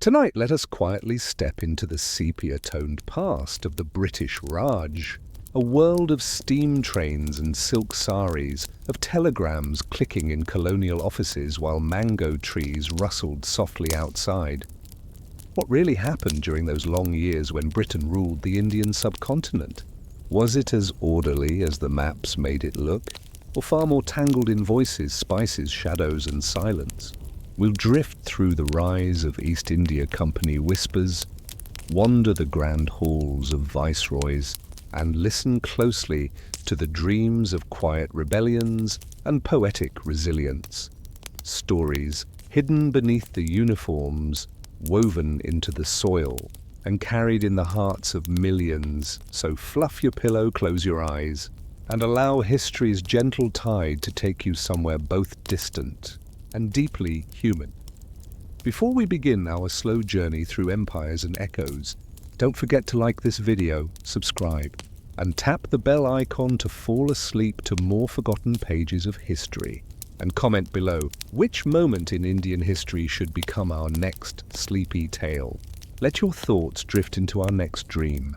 Tonight, let us quietly step into the sepia-toned past of the British Raj, a world of steam trains and silk saris, of telegrams clicking in colonial offices while mango trees rustled softly outside. What really happened during those long years when Britain ruled the Indian subcontinent? Was it as orderly as the maps made it look, or far more tangled in voices, spices, shadows, and silence? We'll drift through the rise of East India Company whispers, wander the grand halls of viceroys, and listen closely to the dreams of quiet rebellions and poetic resilience. Stories hidden beneath the uniforms, woven into the soil, and carried in the hearts of millions. So fluff your pillow, close your eyes, and allow history's gentle tide to take you somewhere both distant and deeply human. Before we begin our slow journey through empires and echoes, don't forget to like this video, subscribe, and tap the bell icon to fall asleep to more forgotten pages of history. And comment below which moment in Indian history should become our next sleepy tale. Let your thoughts drift into our next dream.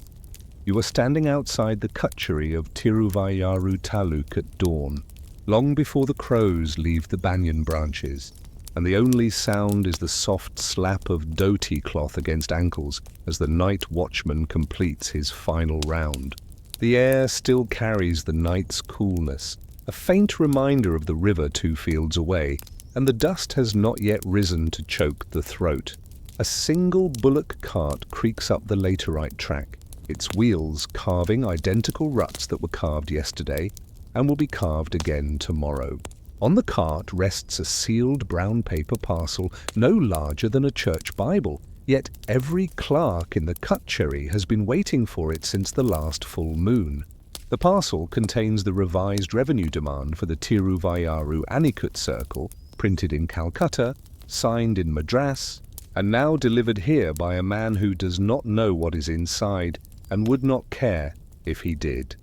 You are standing outside the Kutchery of Tiruvayyaru Taluk at dawn, long before the crows leave the banyan branches, and the only sound is the soft slap of dhoti cloth against ankles as the night watchman completes his final round. The air still carries the night's coolness, a faint reminder of the river 2 fields away, and the dust has not yet risen to choke the throat. A single bullock cart creaks up the laterite track, its wheels carving identical ruts that were carved yesterday and will be carved again tomorrow. On the cart rests a sealed brown paper parcel no larger than a church Bible, yet every clerk in the Kutchery has been waiting for it since the last full moon. The parcel contains the revised revenue demand for the Tiruvayyaru Anikut Circle, printed in Calcutta, signed in Madras, and now delivered here by a man who does not know what is inside and would not care if he did.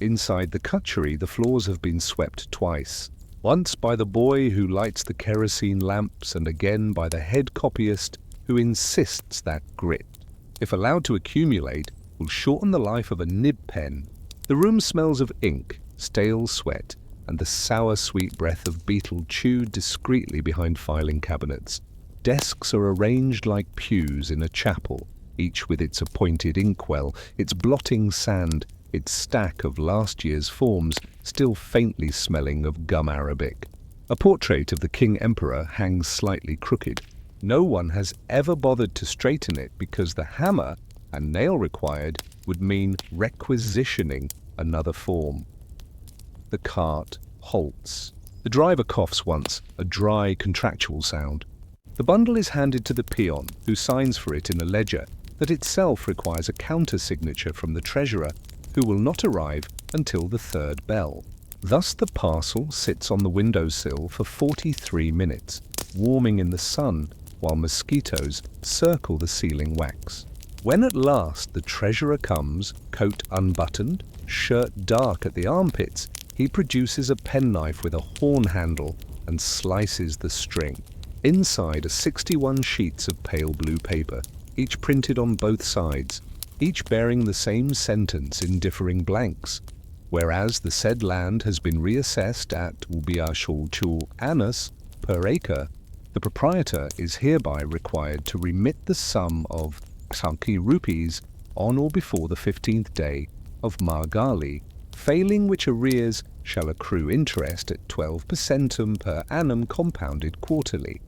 Inside the Kutchery, the floors have been swept twice, once by the boy who lights the kerosene lamps and again by the head copyist who insists that grit, if allowed to accumulate, will shorten the life of a nib pen. The room smells of ink, stale sweat, and the sour-sweet breath of beetle chewed discreetly behind filing cabinets. Desks are arranged like pews in a chapel, each with its appointed inkwell, its blotting sand, its stack of last year's forms still faintly smelling of gum arabic. A portrait of the King Emperor hangs slightly crooked. No one has ever bothered to straighten it because the hammer and nail required would mean requisitioning another form. The cart halts. The driver coughs once, a dry, contractual sound. The bundle is handed to the peon, who signs for it in a ledger that itself requires a counter-signature from the treasurer, who will not arrive until the 3rd bell. Thus the parcel sits on the windowsill for 43 minutes, warming in the sun while mosquitoes circle the sealing wax. When at last the treasurer comes, coat unbuttoned, shirt dark at the armpits, he produces a penknife with a horn handle and slices the string. Inside are 61 sheets of pale blue paper, each printed on both sides, each bearing the same sentence in differing blanks. Whereas the said land has been reassessed at Ubiashulchul annas per acre, the proprietor is hereby required to remit the sum of Sanki rupees on or before the 15th day of Margali, failing which arrears shall accrue interest at 12% per annum compounded quarterly.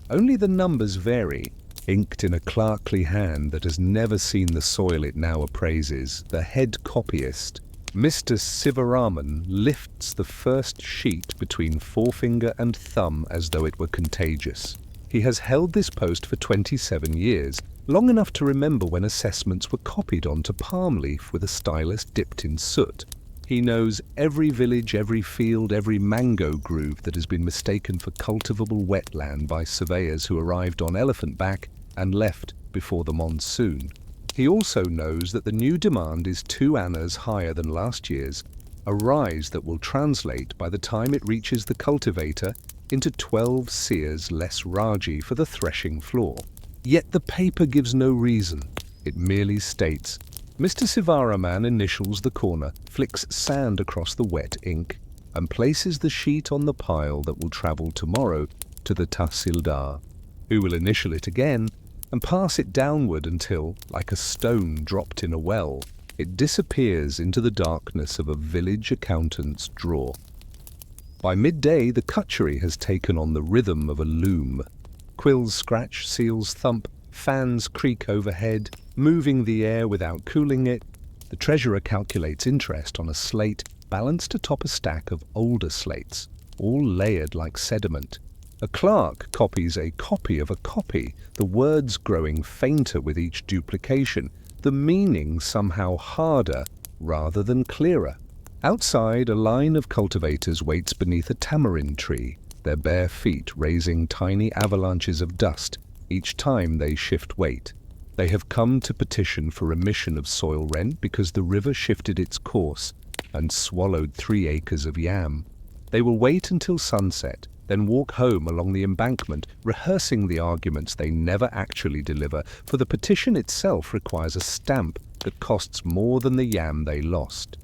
Only the numbers vary. Inked in a clerkly hand that has never seen the soil it now appraises, the head copyist, Mr. Sivaraman, lifts the first sheet between forefinger and thumb as though it were contagious. He has held this post for 27 years, long enough to remember when assessments were copied onto palm leaf with a stylus dipped in soot. He knows every village, every field, every mango groove that has been mistaken for cultivable wetland by surveyors who arrived on elephant back and left before the monsoon. He also knows that the new demand is 2 annas higher than last year's, a rise that will translate by the time it reaches the cultivator into 12 seers less Raji for the threshing floor. Yet the paper gives no reason. It merely states, Mr. Sivaraman initials the corner, flicks sand across the wet ink, and places the sheet on the pile that will travel tomorrow to the Tahsildar, who will initial it again and pass it downward until, like a stone dropped in a well, it disappears into the darkness of a village accountant's drawer. By midday, the cutchery has taken on the rhythm of a loom. Quills scratch, seals thump, fans creak overhead, moving the air without cooling it. The treasurer calculates interest on a slate balanced atop a stack of older slates, all layered like sediment. A clerk copies a copy of a copy, the words growing fainter with each duplication, the meaning somehow harder rather than clearer. Outside, a line of cultivators waits beneath a tamarind tree, their bare feet raising tiny avalanches of dust each time they shift weight. They have come to petition for remission of soil rent because the river shifted its course and swallowed 3 acres of yam. They will wait until sunset, then walk home along the embankment, rehearsing the arguments they never actually deliver, for the petition itself requires a stamp that costs more than the yam they lost.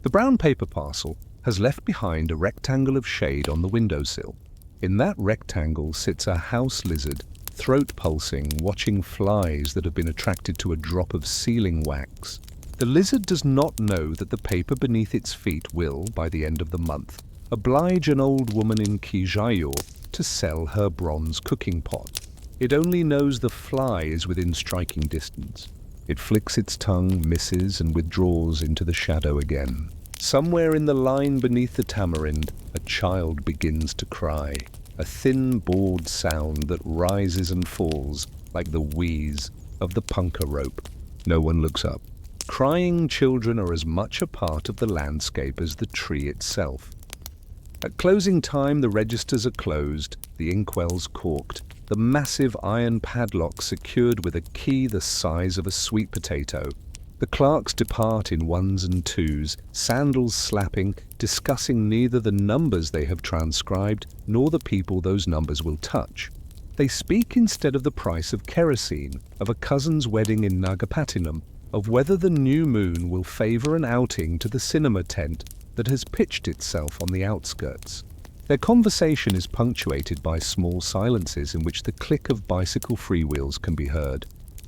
The brown paper parcel has left behind a rectangle of shade on the windowsill. In that rectangle sits a house lizard, throat pulsing, watching flies that have been attracted to a drop of sealing wax. The lizard does not know that the paper beneath its feet will, by the end of the month, oblige an old woman in Kijayor to sell her bronze cooking pot. It only knows the fly is within striking distance. It flicks its tongue, misses, and withdraws into the shadow again. Somewhere in the line beneath the tamarind, a child begins to cry, a thin, bored sound that rises and falls like the wheeze of the punka rope. No one looks up. Crying children are as much a part of the landscape as the tree itself. At closing time, the registers are closed, the inkwells corked, the massive iron padlock secured with a key the size of a sweet potato. The clerks depart in ones and twos, sandals slapping, discussing neither the numbers they have transcribed nor the people those numbers will touch. They speak instead of the price of kerosene, of a cousin's wedding in Nagapattinam, of whether the new moon will favor an outing to the cinema tent that has pitched itself on the outskirts. Their conversation is punctuated by small silences in which the click of bicycle freewheels can be heard,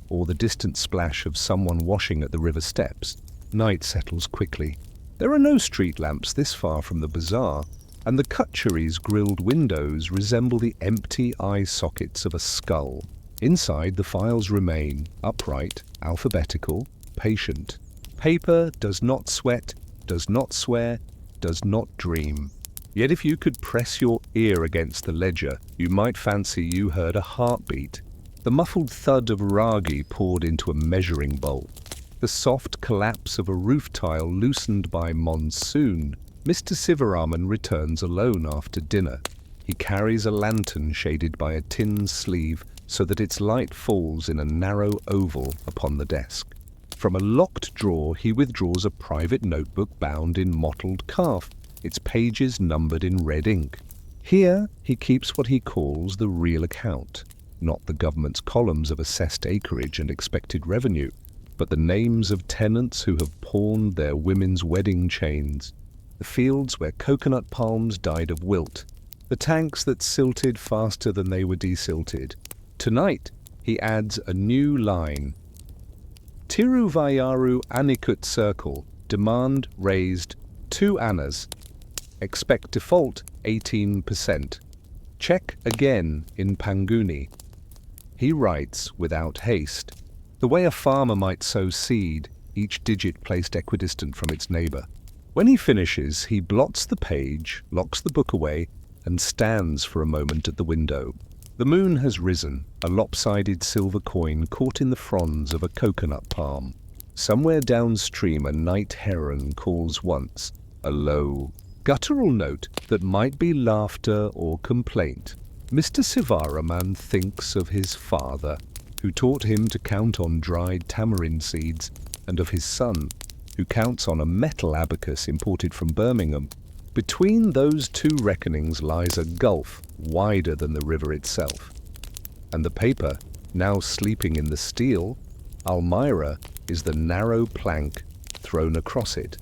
or the distant splash of someone washing at the river steps. Night settles quickly. There are no street lamps this far from the bazaar, and the cutchery's grilled windows resemble the empty eye sockets of a skull. Inside, the files remain, upright, alphabetical, patient. Paper does not sweat, does not swear, does not dream. Yet if you could press your ear against the ledger, you might fancy you heard a heartbeat. The muffled thud of ragi poured into a measuring bowl. The soft collapse of a roof tile loosened by monsoon. Mr. Sivaraman returns alone after dinner. He carries a lantern shaded by a tin sleeve so that its light falls in a narrow oval upon the desk. From a locked drawer he withdraws a private notebook bound in mottled calf, its pages numbered in red ink. Here he keeps what he calls the real account, not the government's columns of assessed acreage and expected revenue, but the names of tenants who have pawned their women's wedding chains, the fields where coconut palms died of wilt, the tanks that silted faster than they were desilted. Tonight he adds a new line. Tiruvayaru Anikut Circle, demand raised 2 annas. Expect default 18%. Check again in Panguni. He writes without haste, the way a farmer might sow seed, each digit placed equidistant from its neighbor. When he finishes, he blots the page, locks the book away, and stands for a moment at the window. The moon has risen, a lopsided silver coin caught in the fronds of a coconut palm. Somewhere downstream a night heron calls once, a low, guttural note that might be laughter or complaint. Mr. Sivaraman thinks of his father, who taught him to count on dried tamarind seeds, and of his son, who counts on a metal abacus imported from Birmingham. Between those two reckonings lies a gulf wider than the river itself. And the paper, now sleeping in the steel, Almira, is the narrow plank thrown across it.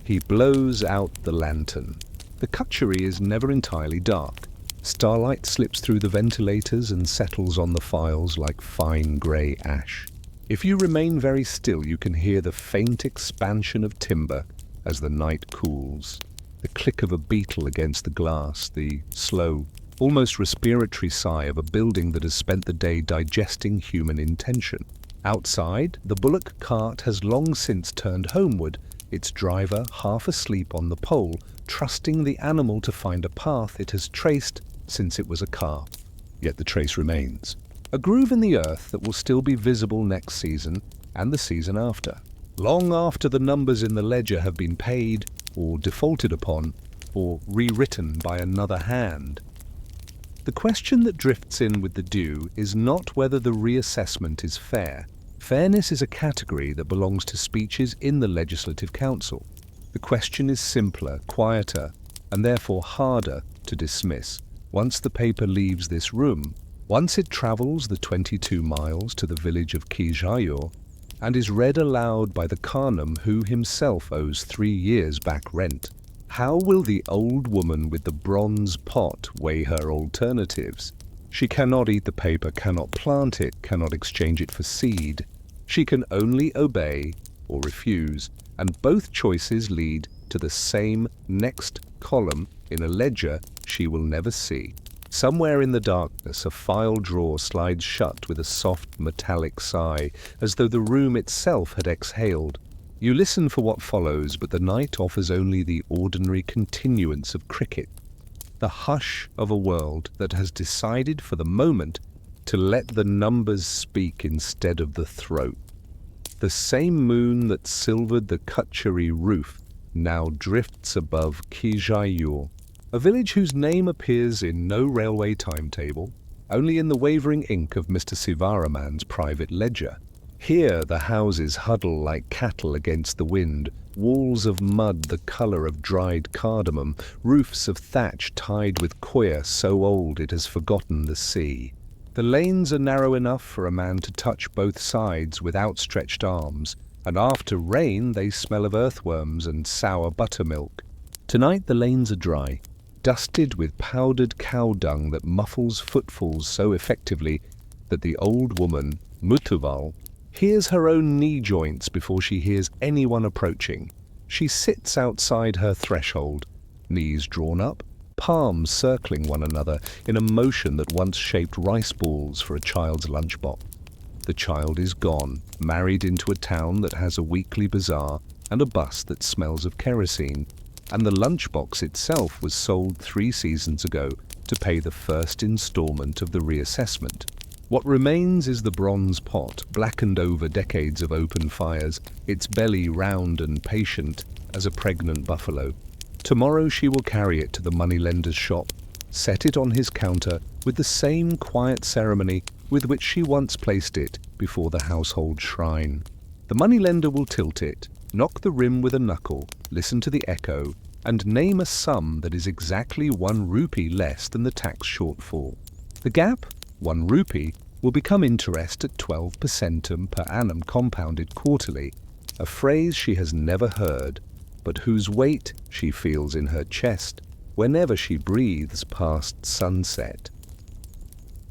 He blows out the lantern. The cutchery is never entirely dark. Starlight slips through the ventilators and settles on the files like fine grey ash. If you remain very still, you can hear the faint expansion of timber as the night cools, the click of a beetle against the glass, the slow, almost respiratory sigh of a building that has spent the day digesting human intention. Outside, the bullock cart has long since turned homeward, its driver half asleep on the pole, trusting the animal to find a path it has traced since it was a calf. Yet the trace remains. A groove in the earth that will still be visible next season and the season after. Long after the numbers in the ledger have been paid, or defaulted upon, or rewritten by another hand. The question that drifts in with the dew is not whether the reassessment is fair. Fairness is a category that belongs to speeches in the Legislative Council. The question is simpler, quieter, and therefore harder to dismiss. Once the paper leaves this room, once it travels the 22 miles to the village of Kijayo, and is read aloud by the Khanum who himself owes 3 years back rent, how will the old woman with the bronze pot weigh her alternatives? She cannot eat the paper, cannot plant it, cannot exchange it for seed. She can only obey or refuse, and both choices lead to the same next column in a ledger she will never see. Somewhere in the darkness, a file drawer slides shut with a soft metallic sigh, as though the room itself had exhaled. You listen for what follows, but the night offers only the ordinary continuance of cricket, the hush of a world that has decided for the moment to let the numbers speak instead of the throat. The same moon that silvered the Cutchery roof now drifts above Kijayo, a village whose name appears in no railway timetable, only in the wavering ink of Mr. Sivaraman's private ledger. Here the houses huddle like cattle against the wind, walls of mud the colour of dried cardamom, roofs of thatch tied with coir so old it has forgotten the sea. The lanes are narrow enough for a man to touch both sides with outstretched arms, and after rain they smell of earthworms and sour buttermilk. Tonight the lanes are dry, dusted with powdered cow dung that muffles footfalls so effectively that the old woman, Mutuval, hears her own knee joints before she hears anyone approaching. She sits outside her threshold, knees drawn up, palms circling one another in a motion that once shaped rice balls for a child's lunchbox. The child is gone, married into a town that has a weekly bazaar and a bus that smells of kerosene, and the lunchbox itself was sold 3 seasons ago to pay the first installment of the reassessment. What remains is the bronze pot, blackened over decades of open fires, its belly round and patient as a pregnant buffalo. Tomorrow she will carry it to the moneylender's shop, set it on his counter with the same quiet ceremony with which she once placed it before the household shrine. The moneylender will tilt it, knock the rim with a knuckle, listen to the echo, and name a sum that is exactly 1 rupee less than the tax shortfall. The gap, 1 rupee, will become interest at 12% per annum compounded quarterly, a phrase she has never heard, but whose weight she feels in her chest whenever she breathes past sunset.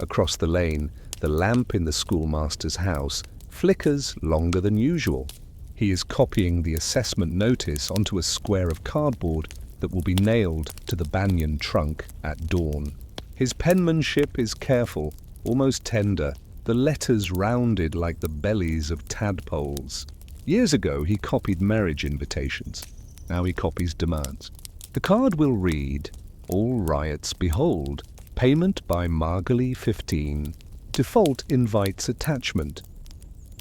Across the lane, the lamp in the schoolmaster's house flickers longer than usual. He is copying the assessment notice onto a square of cardboard that will be nailed to the banyan trunk at dawn. His penmanship is careful, almost tender, the letters rounded like the bellies of tadpoles. Years ago he copied marriage invitations. Now he copies demands. The card will read, "All riots behold, payment by Margali 15. Default invites attachment."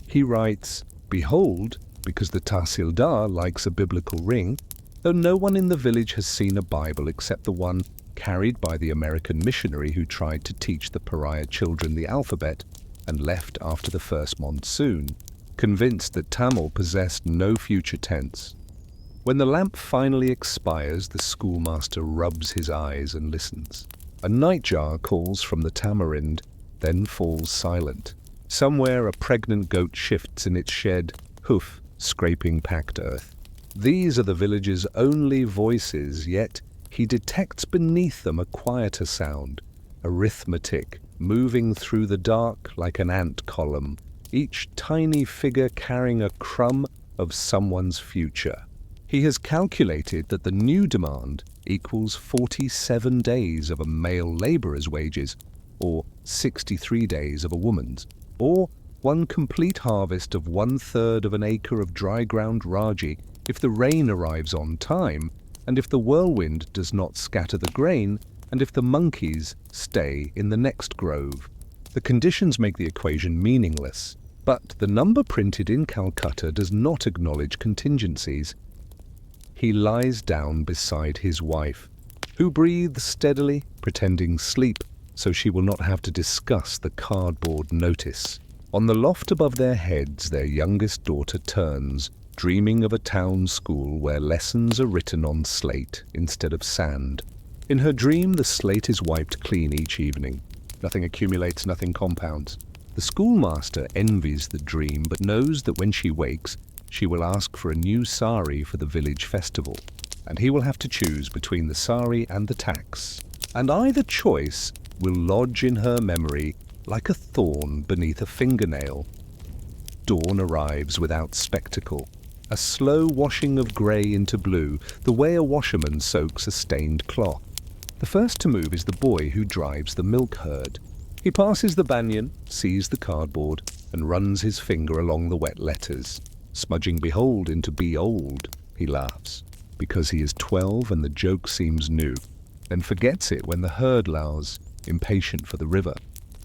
He writes, "Behold," because the Tahsildar likes a biblical ring, though no one in the village has seen a Bible except the one carried by the American missionary who tried to teach the pariah children the alphabet and left after the first monsoon, convinced that Tamil possessed no future tense. When the lamp finally expires, the schoolmaster rubs his eyes and listens. A nightjar calls from the tamarind, then falls silent. Somewhere a pregnant goat shifts in its shed, hoof scraping packed earth. These are the village's only voices, yet he detects beneath them a quieter sound, arithmetic, moving through the dark like an ant column, each tiny figure carrying a crumb of someone's future. He has calculated that the new demand equals 47 days of a male labourer's wages, or 63 days of a woman's, or one complete harvest of 1/3 of an acre of dry ground raji if the rain arrives on time, and if the whirlwind does not scatter the grain, and if the monkeys stay in the next grove. The conditions make the equation meaningless, but the number printed in Calcutta does not acknowledge contingencies. He lies down beside his wife, who breathes steadily, pretending sleep, so she will not have to discuss the cardboard notice. On the loft above their heads, their youngest daughter turns, dreaming of a town school where lessons are written on slate instead of sand. In her dream, the slate is wiped clean each evening. Nothing accumulates, nothing compounds. The schoolmaster envies the dream, but knows that when she wakes, she will ask for a new sari for the village festival, and he will have to choose between the sari and the tax. And either choice will lodge in her memory like a thorn beneath a fingernail. Dawn arrives without spectacle. A slow washing of grey into blue, the way a washerman soaks a stained cloth. The first to move is the boy who drives the milk herd. He passes the banyan, sees the cardboard, and runs his finger along the wet letters. Smudging behold into be old, he laughs, because he is 12 and the joke seems new, then forgets it when the herd lows, impatient for the river.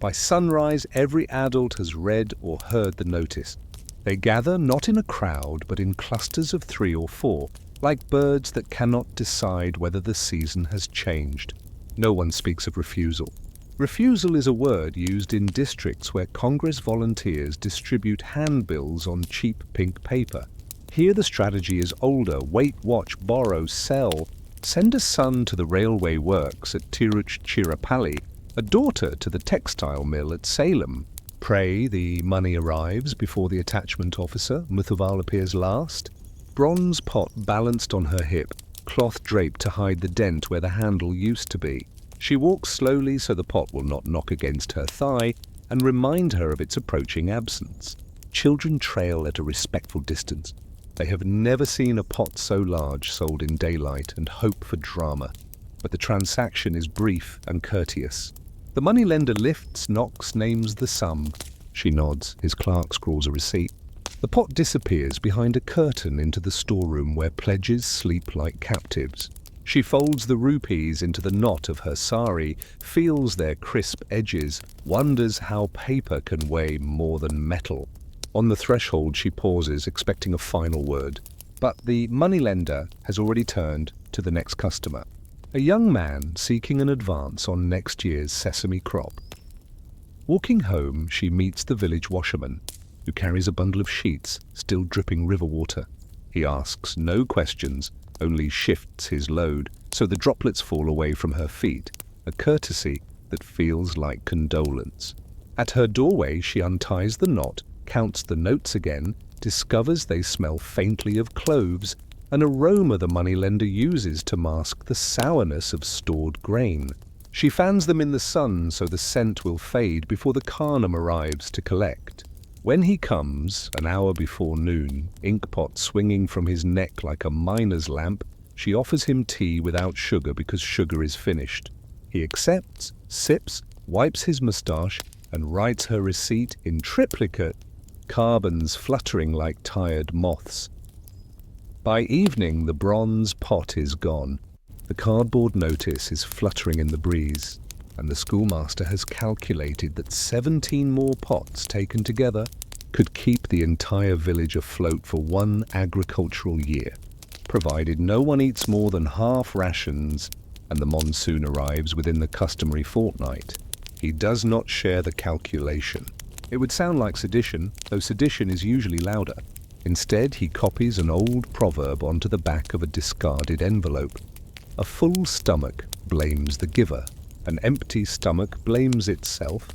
By sunrise, every adult has read or heard the notice. They gather not in a crowd, but in clusters of 3 or 4, like birds that cannot decide whether the season has changed. No one speaks of refusal. Refusal is a word used in districts where Congress volunteers distribute handbills on cheap pink paper. Here the strategy is older: wait, watch, borrow, sell. Send a son to the railway works at Tiruchirappalli, a daughter to the textile mill at Salem. Pray the money arrives before the attachment officer, Muthuval, appears last. Bronze pot balanced on her hip, cloth draped to hide the dent where the handle used to be. She walks slowly so the pot will not knock against her thigh and remind her of its approaching absence. Children trail at a respectful distance. They have never seen a pot so large sold in daylight and hope for drama. But the transaction is brief and courteous. The moneylender lifts, knocks, names the sum. She nods. His clerk scrawls a receipt. The pot disappears behind a curtain into the storeroom where pledges sleep like captives. She folds the rupees into the knot of her sari, feels their crisp edges, wonders how paper can weigh more than metal. On the threshold she pauses, expecting a final word. But the moneylender has already turned to the next customer, a young man seeking an advance on next year's sesame crop. Walking home, she meets the village washerman, who carries a bundle of sheets, still dripping river water. He asks no questions, only shifts his load, so the droplets fall away from her feet, a courtesy that feels like condolence. At her doorway she unties the knot, counts the notes again, discovers they smell faintly of cloves, an aroma the moneylender uses to mask the sourness of stored grain. She fans them in the sun so the scent will fade before the Khanum arrives to collect. When he comes, an hour before noon, inkpot swinging from his neck like a miner's lamp, she offers him tea without sugar because sugar is finished. He accepts, sips, wipes his moustache, and writes her receipt in triplicate, carbons fluttering like tired moths. By evening, the bronze pot is gone. The cardboard notice is fluttering in the breeze, and the schoolmaster has calculated that 17 more pots taken together could keep the entire village afloat for 1 agricultural year, provided no one eats more than half rations and the monsoon arrives within the customary fortnight. He does not share the calculation. It would sound like sedition, though sedition is usually louder. Instead, he copies an old proverb onto the back of a discarded envelope. A full stomach blames the giver. An empty stomach blames itself.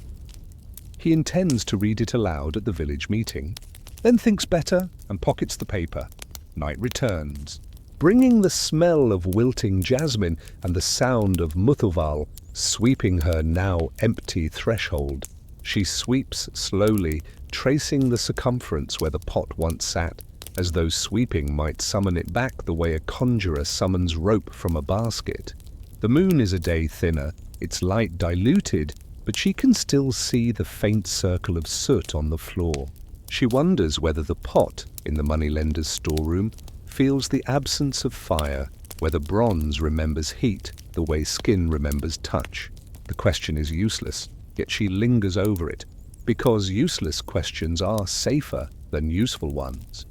He intends to read it aloud at the village meeting, then thinks better and pockets the paper. Night returns, bringing the smell of wilting jasmine and the sound of Muthuval sweeping her now empty threshold. She sweeps slowly, tracing the circumference where the pot once sat, as though sweeping might summon it back the way a conjurer summons rope from a basket. The moon is a day thinner, its light diluted, but she can still see the faint circle of soot on the floor. She wonders whether the pot in the moneylender's storeroom feels the absence of fire, whether bronze remembers heat the way skin remembers touch. The question is useless, yet she lingers over it, because useless questions are safer than useful ones.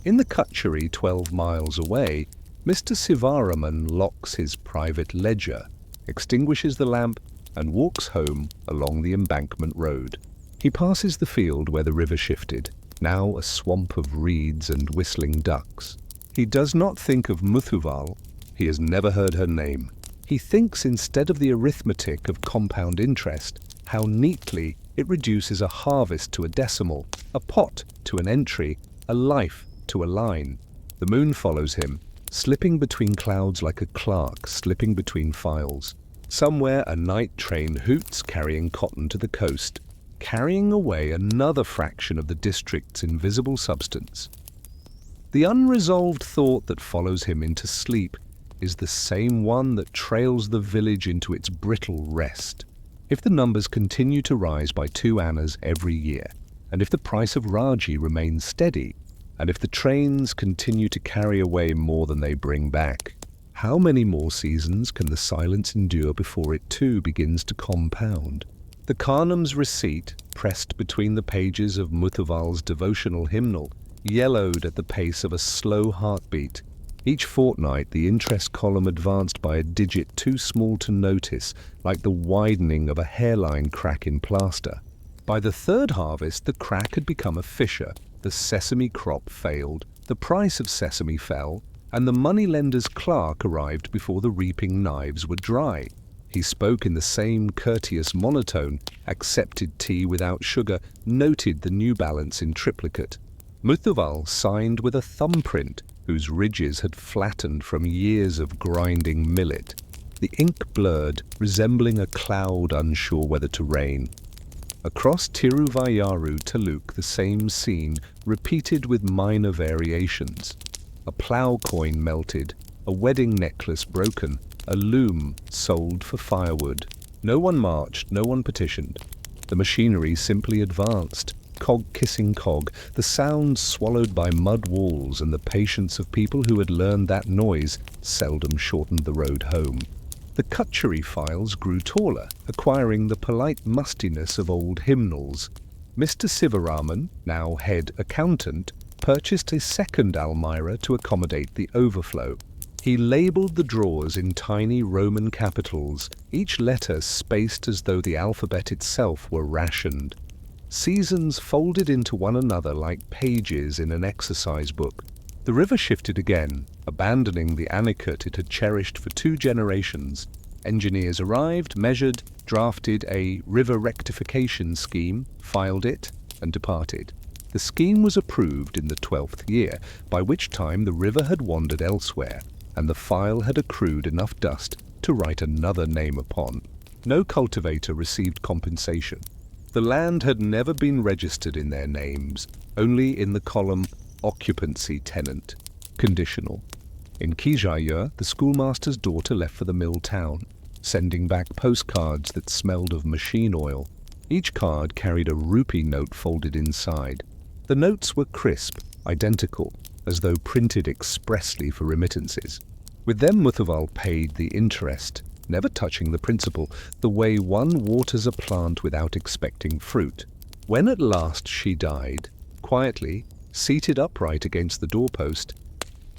In the cutchery 12 miles away, Mr. Sivaraman locks his private ledger, extinguishes the lamp, and walks home along the embankment road. He passes the field where the river shifted, now a swamp of reeds and whistling ducks. He does not think of Muthuval. He has never heard her name. He thinks, instead of the arithmetic of compound interest, how neatly it reduces a harvest to a decimal, a pot to an entry, a life to a line. The moon follows him, slipping between clouds like a clerk slipping between files. Somewhere a night train hoots, carrying cotton to the coast, carrying away another fraction of the district's invisible substance. The unresolved thought that follows him into sleep is the same one that trails the village into its brittle rest. If the numbers continue to rise by 2 annas every year, and if the price of Raji remains steady, and if the trains continue to carry away more than they bring back, how many more seasons can the silence endure before it too begins to compound? The Khanum's receipt, pressed between the pages of Muthuval's devotional hymnal, yellowed at the pace of a slow heartbeat. Each fortnight the interest column advanced by a digit too small to notice, like the widening of a hairline crack in plaster. By the third harvest the crack had become a fissure, the sesame crop failed, the price of sesame fell, and the moneylender's clerk arrived before the reaping knives were dry. He spoke in the same courteous monotone, accepted tea without sugar, noted the new balance in triplicate. Muthuval signed with a thumbprint whose ridges had flattened from years of grinding millet. The ink blurred, resembling a cloud unsure whether to rain. Across Tiruvayaru Taluk the same scene, repeated with minor variations. A plough coin melted, a wedding necklace broken, a loom sold for firewood. No one marched, no one petitioned. The machinery simply advanced, cog kissing cog, the sound swallowed by mud walls and the patience of people who had learned that noise seldom shortened the road home. The cutchery files grew taller, acquiring the polite mustiness of old hymnals. Mr. Sivaraman, now head accountant, purchased a second almirah to accommodate the overflow. He labelled the drawers in tiny Roman capitals, each letter spaced as though the alphabet itself were rationed. Seasons folded into one another like pages in an exercise book. The river shifted again, abandoning the anicut it had cherished for 2 generations. Engineers arrived, measured, drafted a river rectification scheme, filed it, and departed. The scheme was approved in the 12th year, by which time the river had wandered elsewhere, and the file had accrued enough dust to write another name upon. No cultivator received compensation. The land had never been registered in their names, only in the column occupancy tenant, conditional. In Kijayur, the schoolmaster's daughter left for the mill town, sending back postcards that smelled of machine oil. Each card carried a rupee note folded inside. The notes were crisp, identical, as though printed expressly for remittances. With them Muthuval paid the interest, never touching the principal, the way one waters a plant without expecting fruit. When at last she died, quietly, seated upright against the doorpost,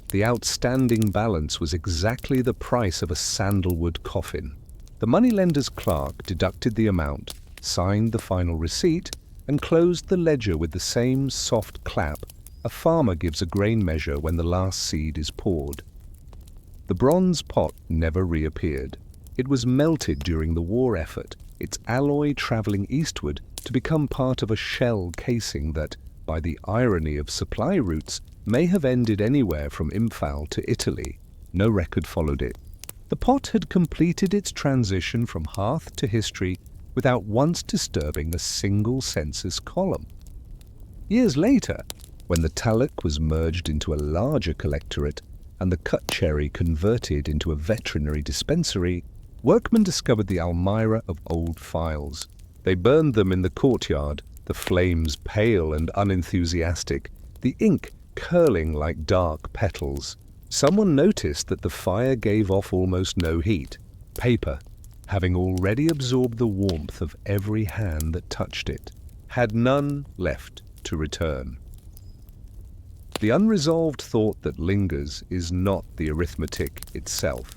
the outstanding balance was exactly the price of a sandalwood coffin. The moneylender's clerk deducted the amount, signed the final receipt, and closed the ledger with the same soft clap, a farmer gives a grain measure when the last seed is poured. The bronze pot never reappeared. It was melted during the war effort, its alloy traveling eastward to become part of a shell casing that, by the irony of supply routes, may have ended anywhere from Imphal to Italy. No record followed it. The pot had completed its transition from hearth to history without once disturbing a single census column. Years later, when the talc was merged into a larger collectorate and the cut cherry converted into a veterinary dispensary, workmen discovered the Almira of old files. They burned them in the courtyard, the flames pale and unenthusiastic, the ink curling like dark petals. Someone noticed that the fire gave off almost no heat. Paper, having already absorbed the warmth of every hand that touched it, had none left to return. The unresolved thought that lingers is not the arithmetic itself.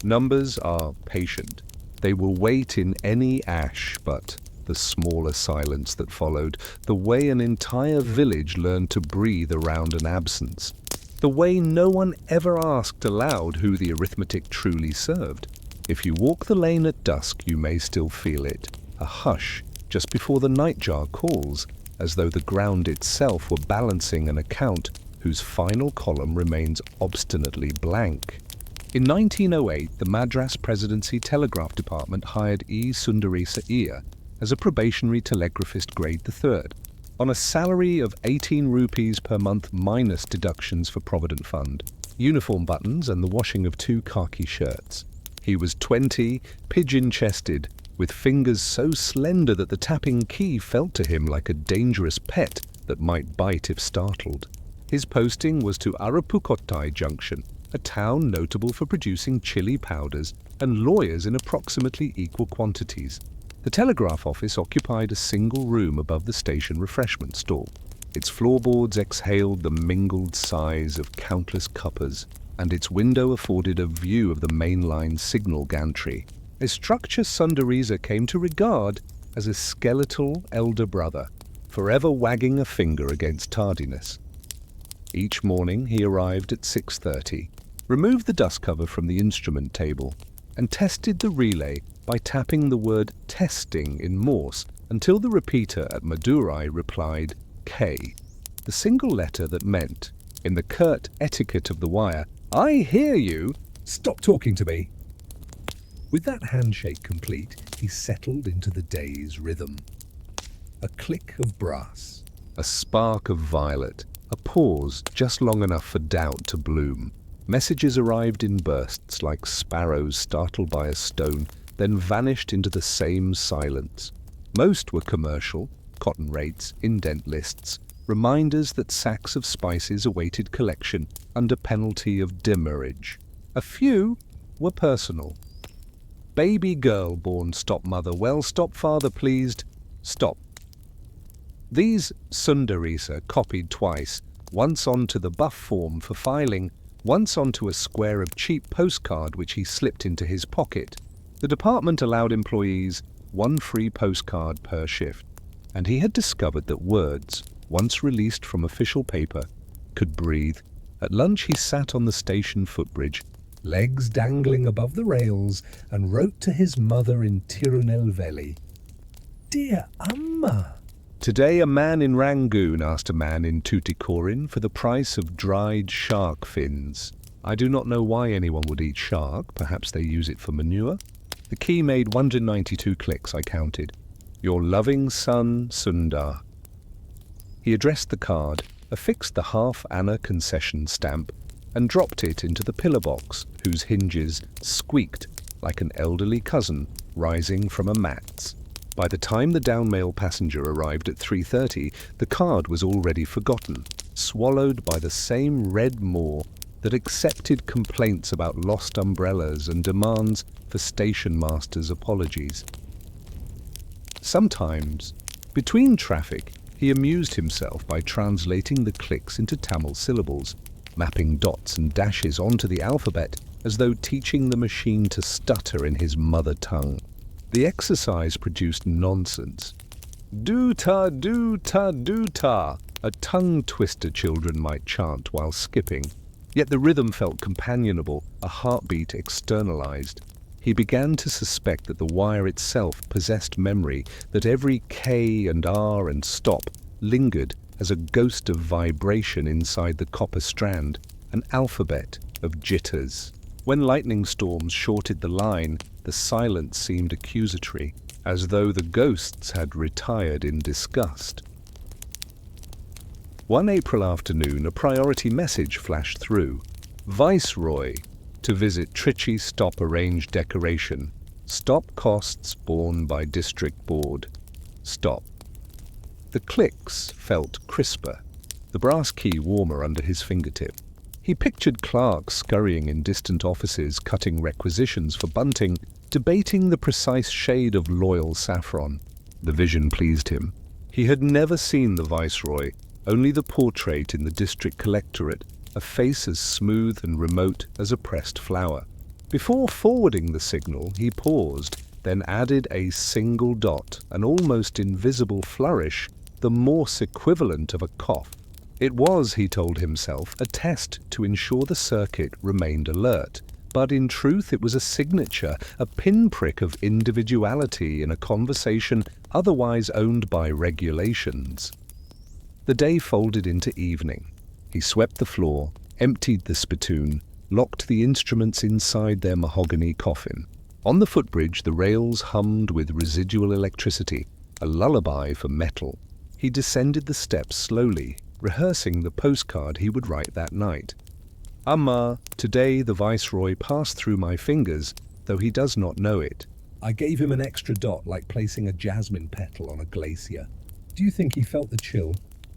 Numbers are patient. They will wait in any ash, but the smaller silence that followed, the way an entire village learned to breathe around an absence, the way no one ever asked aloud who the arithmetic truly served. If you walk the lane at dusk, you may still feel it, a hush just before the nightjar calls, as though the ground itself were balancing an account whose final column remains obstinately blank. In 1908, the Madras Presidency Telegraph Department hired E. Sundaresa Iyer as a probationary telegraphist grade III, on a salary of 18 rupees per month minus deductions for Provident Fund, uniform buttons and the washing of 2 khaki shirts. He was 20, pigeon-chested, with fingers so slender that the tapping key felt to him like a dangerous pet that might bite if startled. His posting was to Arapukottai Junction, a town notable for producing chili powders and lawyers in approximately equal quantities. The telegraph office occupied a single room above the station refreshment stall. Its floorboards exhaled the mingled sighs of countless cuppers, and its window afforded a view of the mainline signal gantry, a structure Sundaresa came to regard as a skeletal elder brother, forever wagging a finger against tardiness. Each morning he arrived at 6:30, removed the dust cover from the instrument table, and tested the relay by tapping the word testing in Morse until the repeater at Madurai replied K, the single letter that meant, in the curt etiquette of the wire, "I hear you, stop talking to me." With that handshake complete, he settled into the day's rhythm. A click of brass, a spark of violet, a pause just long enough for doubt to bloom. Messages arrived in bursts like sparrows startled by a stone, then vanished into the same silence. Most were commercial, cotton rates, indent lists, reminders that sacks of spices awaited collection under penalty of demurrage. A few were personal. Baby girl born stopmother, well, stop father pleased, stop. These Sundaresa copied twice, once onto the buff form for filing, once onto a square of cheap postcard which he slipped into his pocket. The department allowed employees 1 free postcard per shift, and he had discovered that words, once released from official paper, could breathe. At lunch he sat on the station footbridge, legs dangling above the rails, and wrote to his mother in Tirunelveli. "Dear Amma." Today a man in Rangoon asked a man in Tuticorin for the price of dried shark fins. I do not know why anyone would eat shark, perhaps they use it for manure. The key made 192 clicks, I counted. "Your loving son, Sundar." He addressed the card, affixed the half-anna concession stamp, and dropped it into the pillar box, whose hinges squeaked like an elderly cousin rising from a mat's. By the time the down-mail passenger arrived at 3:30, the card was already forgotten, swallowed by the same red maw that accepted complaints about lost umbrellas and demands for station masters' apologies. Sometimes, between traffic, he amused himself by translating the clicks into Tamil syllables, mapping dots and dashes onto the alphabet as though teaching the machine to stutter in his mother tongue. The exercise produced nonsense. Do-ta, do-ta, do-ta. a tongue twister children might chant while skipping. Yet the rhythm felt companionable, a heartbeat externalized. He began to suspect that the wire itself possessed memory, that every K and R and stop lingered as a ghost of vibration inside the copper strand, an alphabet of jitters. When lightning storms shorted the line, the silence seemed accusatory, as though the ghosts had retired in disgust. One April afternoon, a priority message flashed through. Viceroy, to visit Trichy Stop Arrange Decoration. Stop costs borne by District Board. Stop. The clicks felt crisper, the brass key warmer under his fingertip. He pictured clerks scurrying in distant offices, cutting requisitions for bunting, debating the precise shade of loyal saffron. The vision pleased him. He had never seen the Viceroy, only the portrait in the district collectorate, a face as smooth and remote as a pressed flower. Before forwarding the signal, he paused, then added a single dot, an almost invisible flourish, the Morse equivalent of a cough. It was, he told himself, a test to ensure the circuit remained alert, but in truth it was a signature, a pinprick of individuality in a conversation otherwise owned by regulations. The day folded into evening. He swept the floor, emptied the spittoon, locked the instruments inside their mahogany coffin. On the footbridge, the rails hummed with residual electricity, a lullaby for metal. He descended the steps slowly, rehearsing the postcard he would write that night. Amma, today the Viceroy passed through my fingers, though he does not know it. I gave him an extra dot like placing a jasmine petal on a glacier. Do you think he felt the chill?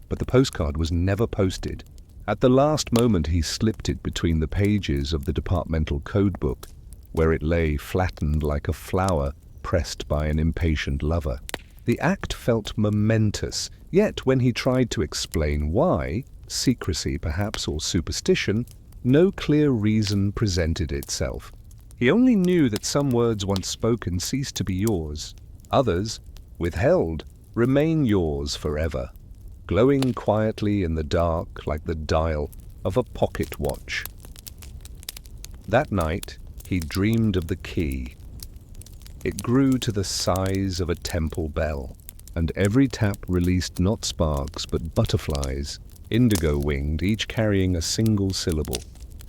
But the postcard was never posted. At the last moment he slipped it between the pages of the departmental codebook, where it lay flattened like a flower pressed by an impatient lover. The act felt momentous, yet when he tried to explain why, secrecy perhaps or superstition, no clear reason presented itself. He only knew that some words once spoken ceased to be yours. Others, withheld, remain yours forever, glowing quietly in the dark like the dial of a pocket watch. That night, he dreamed of the key. It grew to the size of a temple bell, and every tap released not sparks but butterflies, indigo-winged, each carrying a single syllable.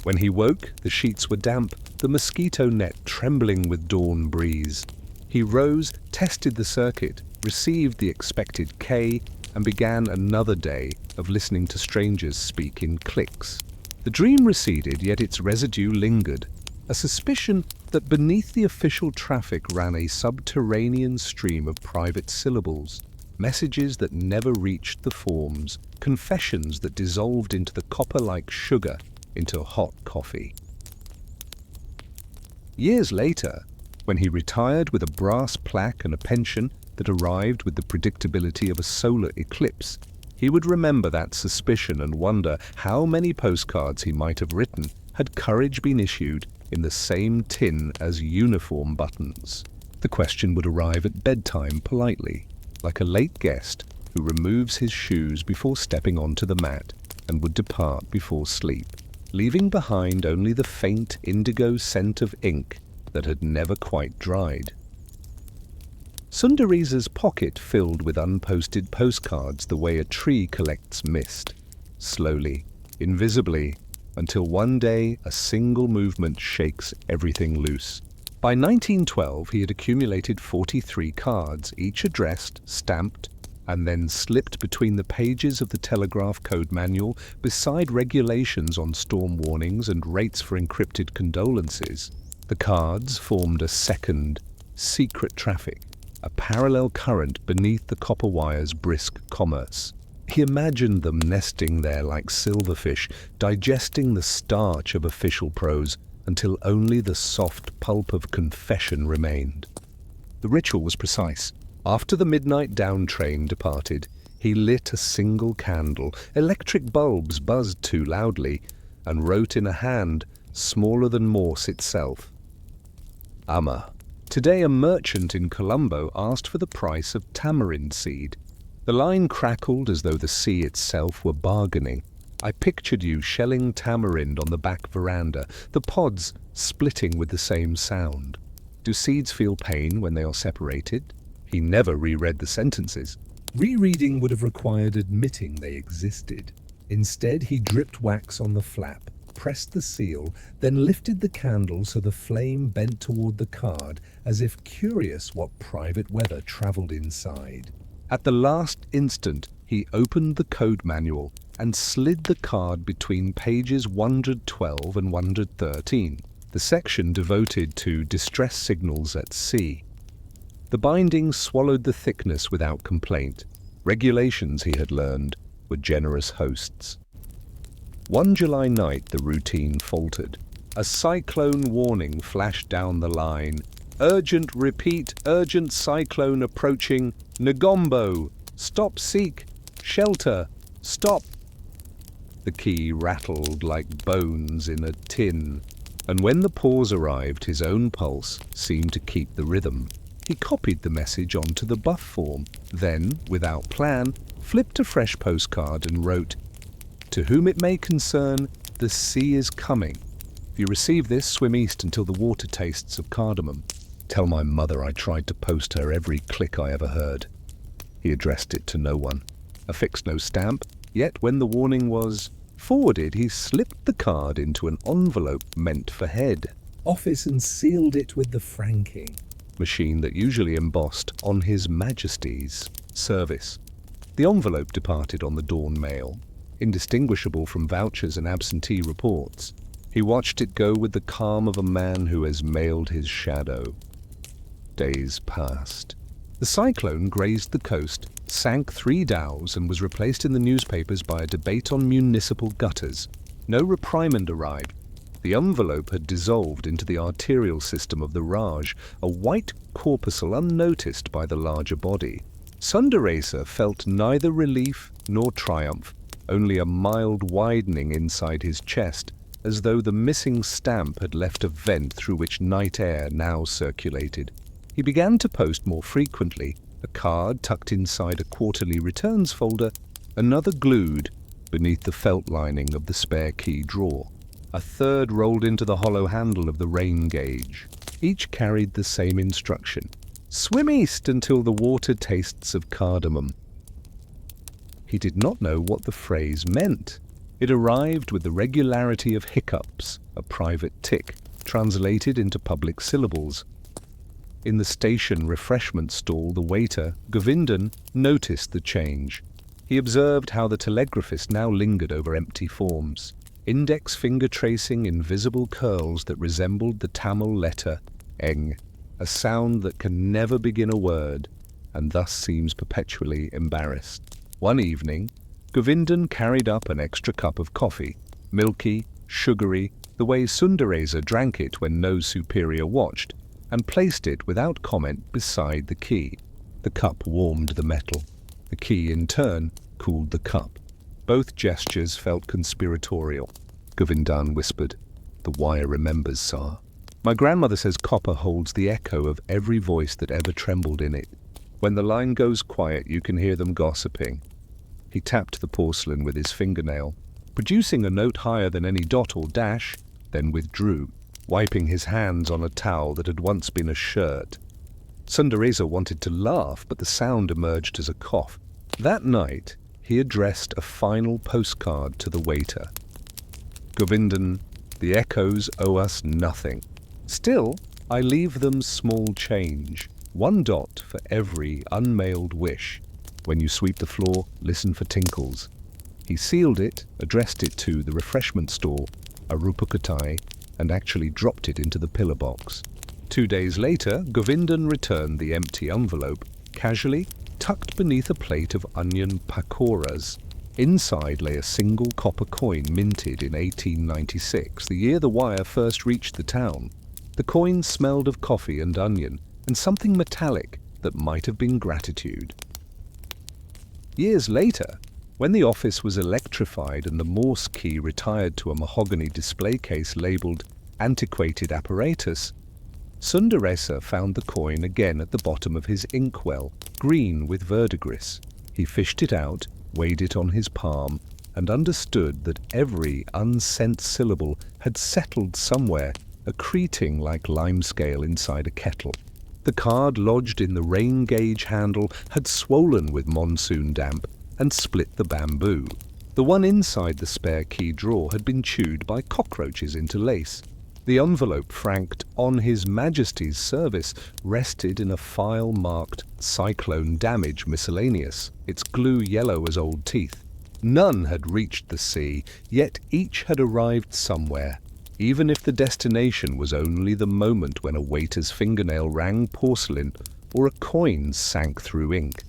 When he woke, the sheets were damp, the mosquito net trembling with dawn breeze. He rose, tested the circuit, received the expected K, and began another day of listening to strangers speak in clicks. The dream receded, yet its residue lingered, a suspicion that beneath the official traffic ran a subterranean stream of private syllables, messages that never reached the forms, confessions that dissolved into the copper-like sugar into hot coffee. Years later, when he retired with a brass plaque and a pension that arrived with the predictability of a solar eclipse, he would remember that suspicion and wonder how many postcards he might have written had courage been issued in the same tin as uniform buttons. The question would arrive at bedtime politely, like a late guest who removes his shoes before stepping onto the mat and would depart before sleep, leaving behind only the faint indigo scent of ink that had never quite dried. Sundaresa's pocket filled with unposted postcards the way a tree collects mist, slowly, invisibly, until one day a single movement shakes everything loose. By 1912 he had accumulated 43 cards, each addressed, stamped, and then slipped between the pages of the telegraph code manual beside regulations on storm warnings and rates for encrypted condolences. The cards formed a second, secret traffic, a parallel current beneath the copper wire's brisk commerce. He imagined them nesting there like silverfish, digesting the starch of official prose until only the soft pulp of confession remained. The ritual was precise. After the midnight down train departed, he lit a single candle, electric bulbs buzzed too loudly, and wrote in a hand smaller than Morse itself. Amma. Today a merchant in Colombo asked for the price of tamarind seed. The line crackled as though the sea itself were bargaining. I pictured you shelling tamarind on the back veranda, the pods splitting with the same sound. Do seeds feel pain when they are separated? He never reread the sentences. Rereading would have required admitting they existed. Instead, he dripped wax on the flap, pressed the seal, then lifted the candle so the flame bent toward the card, as if curious what private weather traveled inside. At the last instant, he opened the code manual and slid the card between pages 112 and 113, the section devoted to distress signals at sea. The binding swallowed the thickness without complaint. Regulations, he had learned, were generous hosts. One July night, the routine faltered. A cyclone warning flashed down the line. Urgent, repeat, urgent cyclone approaching. Ngombo, stop, seek, shelter, stop. The key rattled like bones in a tin, and when the pause arrived, his own pulse seemed to keep the rhythm. He copied the message onto the buff form, then, without plan, flipped a fresh postcard and wrote, "To whom it may concern, the sea is coming. If you receive this, swim east until the water tastes of cardamom. Tell my mother I tried to post her every click I ever heard." He addressed it to no one. Affixed no stamp, yet when the warning was forwarded, he slipped the card into an envelope meant for head office and sealed it with the franking machine that usually embossed "On His Majesty's Service." The envelope departed on the dawn mail, indistinguishable from vouchers and absentee reports. He watched it go with the calm of a man who has mailed his shadow. Days passed. The cyclone grazed the coast, sank 3 dhows, and was replaced in the newspapers by a debate on municipal gutters. No reprimand arrived. The envelope had dissolved into the arterial system of the Raj, a white corpuscle unnoticed by the larger body. Sundaresa felt neither relief nor triumph, only a mild widening inside his chest, as though the missing stamp had left a vent through which night air now circulated. He began to post more frequently, a card tucked inside a quarterly returns folder, another glued beneath the felt lining of the spare key drawer. A third rolled into the hollow handle of the rain gauge. Each carried the same instruction: swim east until the water tastes of cardamom. He did not know what the phrase meant. It arrived with the regularity of hiccups, a private tick, translated into public syllables. In the station refreshment stall, the waiter, Govindan, noticed the change. He observed how the telegraphist now lingered over empty forms, index finger tracing invisible curls that resembled the Tamil letter eng, a sound that can never begin a word, and thus seems perpetually embarrassed. One evening, Govindan carried up an extra cup of coffee, milky, sugary, the way Sundaresa drank it when no superior watched, and placed it without comment beside the key. The cup warmed the metal. The key, in turn, cooled the cup. Both gestures felt conspiratorial. Govindan whispered, "The wire remembers, sir. My grandmother says copper holds the echo of every voice that ever trembled in it. When the line goes quiet, you can hear them gossiping." He tapped the porcelain with his fingernail, producing a note higher than any dot or dash, then withdrew, wiping his hands on a towel that had once been a shirt. Sundaresa wanted to laugh, but the sound emerged as a cough. That night, he addressed a final postcard to the waiter. "Govindan, the echoes owe us nothing. Still, I leave them small change, 1 dot for every unmailed wish. When you sweep the floor, listen for tinkles." He sealed it, addressed it to the refreshment stall, a rupukatai, and actually dropped it into the pillar box. 2 days later, Govindan returned the empty envelope, casually tucked beneath a plate of onion pakoras. Inside lay a single copper coin minted in 1896, the year the wire first reached the town. The coin smelled of coffee and onion, and something metallic that might have been gratitude. Years later, when the office was electrified and the Morse key retired to a mahogany display case labeled "Antiquated Apparatus," Sundaresa found the coin again at the bottom of his inkwell, green with verdigris. He fished it out, weighed it on his palm, and understood that every unsent syllable had settled somewhere, accreting like limescale inside a kettle. The card lodged in the rain gauge handle had swollen with monsoon damp and split the bamboo. The one inside the spare key drawer had been chewed by cockroaches into lace. The envelope franked "On His Majesty's Service" rested in a file marked "Cyclone Damage Miscellaneous," its glue yellow as old teeth. None had reached the sea, yet each had arrived somewhere, even if the destination was only the moment when a waiter's fingernail rang porcelain or a coin sank through ink.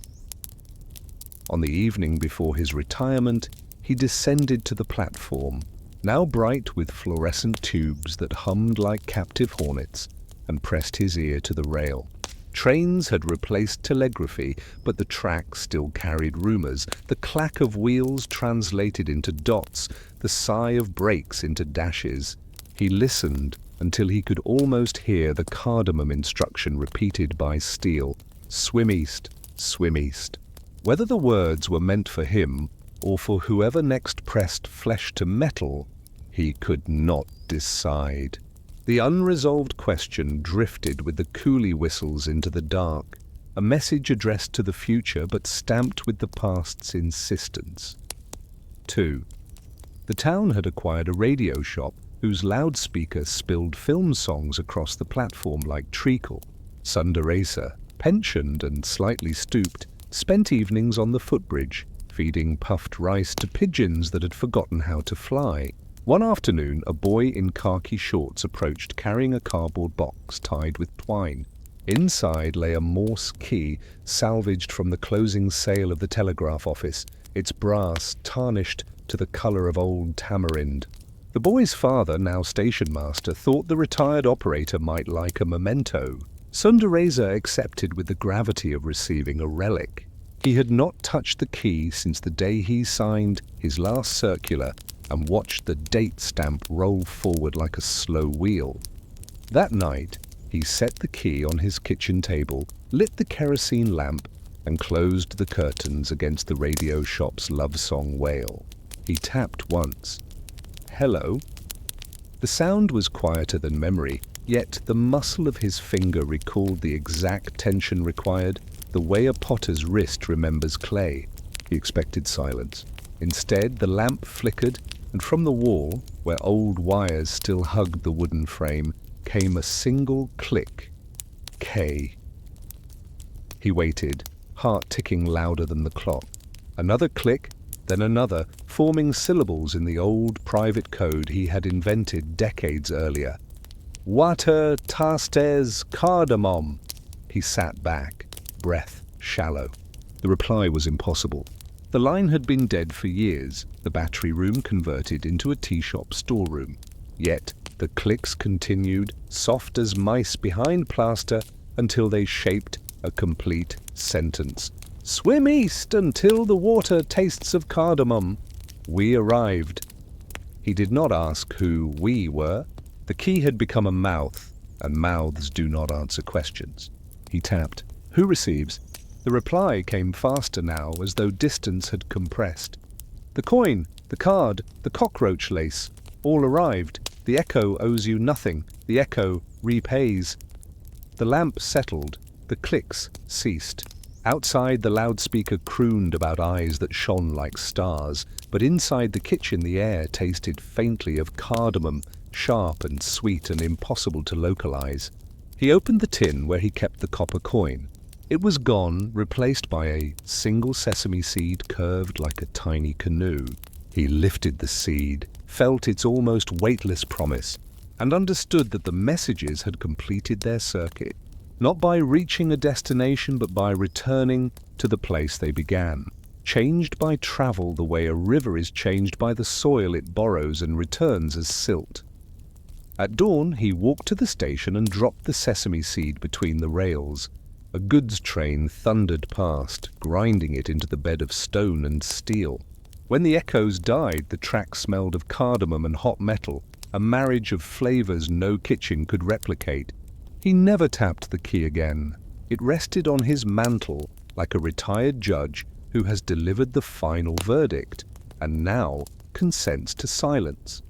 On the evening before his retirement, he descended to the platform, now bright with fluorescent tubes that hummed like captive hornets, and pressed his ear to the rail. Trains had replaced telegraphy, but the track still carried rumors. The clack of wheels translated into dots, the sigh of brakes into dashes. He listened until he could almost hear the cardamom instruction repeated by steel: "Swim east, swim east." Whether the words were meant for him or for whoever next pressed flesh to metal, he could not decide. The unresolved question drifted with the coolie whistles into the dark, a message addressed to the future but stamped with the past's insistence. 2. The town had acquired a radio shop whose loudspeaker spilled film songs across the platform like treacle. Sundaresa, pensioned and slightly stooped, spent evenings on the footbridge, feeding puffed rice to pigeons that had forgotten how to fly. One afternoon, a boy in khaki shorts approached carrying a cardboard box tied with twine. Inside lay a Morse key salvaged from the closing sale of the telegraph office, its brass tarnished to the color of old tamarind. The boy's father, now station master, thought the retired operator might like a memento. Sundaresa accepted with the gravity of receiving a relic. He had not touched the key since the day he signed his last circular and watched the date stamp roll forward like a slow wheel. That night, he set the key on his kitchen table, lit the kerosene lamp, and closed the curtains against the radio shop's love song wail. He tapped once. "Hello." The sound was quieter than memory, yet the muscle of his finger recalled the exact tension required, the way a potter's wrist remembers clay. He expected silence. Instead, the lamp flickered, and from the wall, where old wires still hugged the wooden frame, came a single click. K. He waited, heart ticking louder than the clock. Another click, then another, forming syllables in the old private code he had invented decades earlier. "Water tastes cardamom." He sat back, breath shallow. The reply was impossible. The line had been dead for years, the battery room converted into a tea shop storeroom. Yet the clicks continued, soft as mice behind plaster, until they shaped a complete sentence. "Swim east until the water tastes of cardamom." We arrived. He did not ask who we were. The key had become a mouth, and mouths do not answer questions. He tapped. "Who receives?" The reply came faster now, as though distance had compressed. "The coin, the card, the cockroach lace, all arrived. The echo owes you nothing. The echo repays." The lamp settled. The clicks ceased. Outside, the loudspeaker crooned about eyes that shone like stars, but inside the kitchen the air tasted faintly of cardamom, sharp and sweet and impossible to localize. He opened the tin where he kept the copper coin. It was gone, replaced by a single sesame seed curved like a tiny canoe. He lifted the seed, felt its almost weightless promise, and understood that the messages had completed their circuit, not by reaching a destination but by returning to the place they began, changed by travel the way a river is changed by the soil it borrows and returns as silt. At dawn, he walked to the station and dropped the sesame seed between the rails. A goods train thundered past, grinding it into the bed of stone and steel. When the echoes died, the track smelled of cardamom and hot metal, a marriage of flavors no kitchen could replicate. He never tapped the key again. It rested on his mantle like a retired judge who has delivered the final verdict and now consents to silence.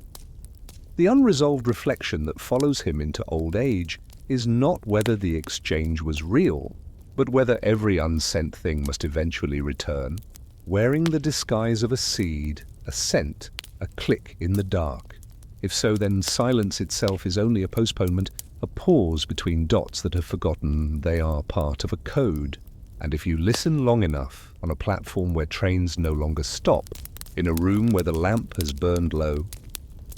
The unresolved reflection that follows him into old age is not whether the exchange was real, but whether every unsent thing must eventually return, wearing the disguise of a seed, a scent, a click in the dark. If so, then silence itself is only a postponement, a pause between dots that have forgotten they are part of a code. And if you listen long enough, on a platform where trains no longer stop, in a room where the lamp has burned low,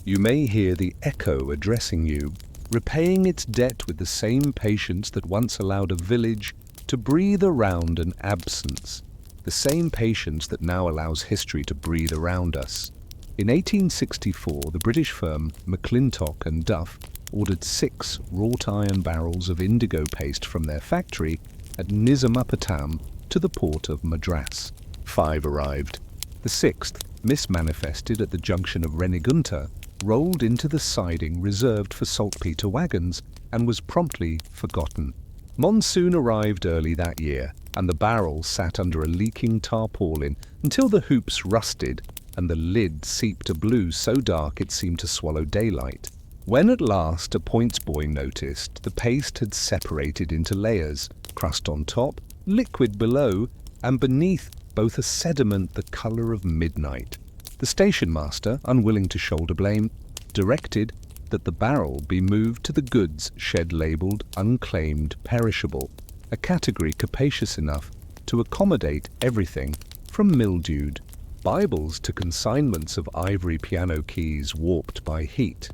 you may hear the echo addressing you, repaying its debt with the same patience that once allowed a village to breathe around an absence, the same patience that now allows history to breathe around us. In 1864, the British firm McClintock and Duff ordered 6 wrought iron barrels of indigo paste from their factory at Nizamapattam to the port of Madras. 5 arrived. The 6th, mismanifested at the junction of Renigunta, rolled into the siding reserved for saltpeter wagons and was promptly forgotten. Monsoon arrived early that year, and the barrel sat under a leaking tarpaulin until the hoops rusted and the lid seeped a blue so dark it seemed to swallow daylight. When at last a points boy noticed, the paste had separated into layers, crust on top, liquid below, and beneath both a sediment the colour of midnight. The station master, unwilling to shoulder blame, directed that the barrel be moved to the goods shed labelled unclaimed perishable, a category capacious enough to accommodate everything from mildewed Bibles to consignments of ivory piano keys warped by heat.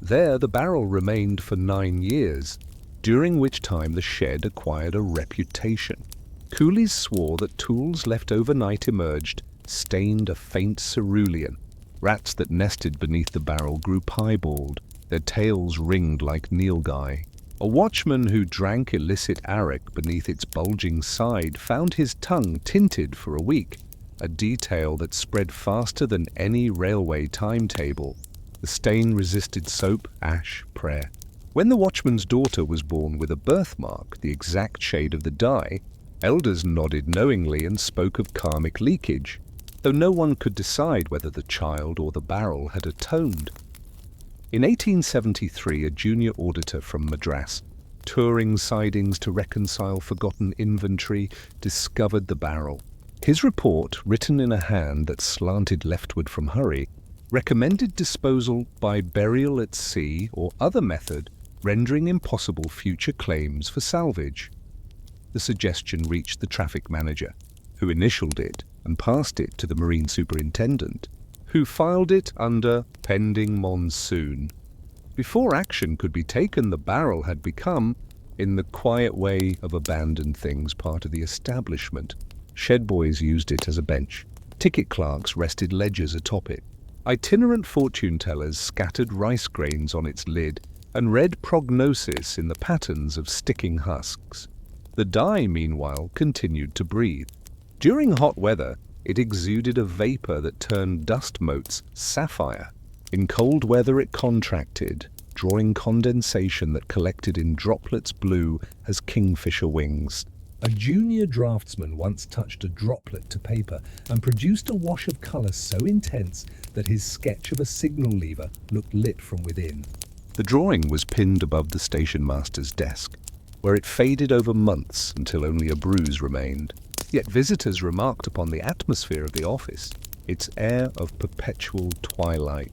There the barrel remained for 9 years, during which time the shed acquired a reputation. Coolies swore that tools left overnight emerged, stained a faint cerulean. Rats that nested beneath the barrel grew piebald, their tails ringed like nilgai. A watchman who drank illicit arrack beneath its bulging side found his tongue tinted for a week, a detail that spread faster than any railway timetable. The stain resisted soap, ash, prayer. When the watchman's daughter was born with a birthmark, the exact shade of the dye, elders nodded knowingly and spoke of karmic leakage, though no one could decide whether the child or the barrel had atoned. In 1873, a junior auditor from Madras, touring sidings to reconcile forgotten inventory, discovered the barrel. His report, written in a hand that slanted leftward from hurry, recommended disposal by burial at sea or other method rendering impossible future claims for salvage. The suggestion reached the traffic manager, who initialed it and passed it to the marine superintendent, who filed it under pending monsoon. Before action could be taken, the barrel had become, in the quiet way of abandoned things, part of the establishment. Shed boys used it as a bench. Ticket clerks rested ledgers atop it. Itinerant fortune-tellers scattered rice grains on its lid and read prognosis in the patterns of sticking husks. The dye, meanwhile, continued to breathe. During hot weather, it exuded a vapor that turned dust motes sapphire. In cold weather it contracted, drawing condensation that collected in droplets blue as kingfisher wings. A junior draftsman once touched a droplet to paper and produced a wash of colour so intense that his sketch of a signal lever looked lit from within. The drawing was pinned above the station master's desk, where it faded over months until only a bruise remained. Yet visitors remarked upon the atmosphere of the office, its air of perpetual twilight.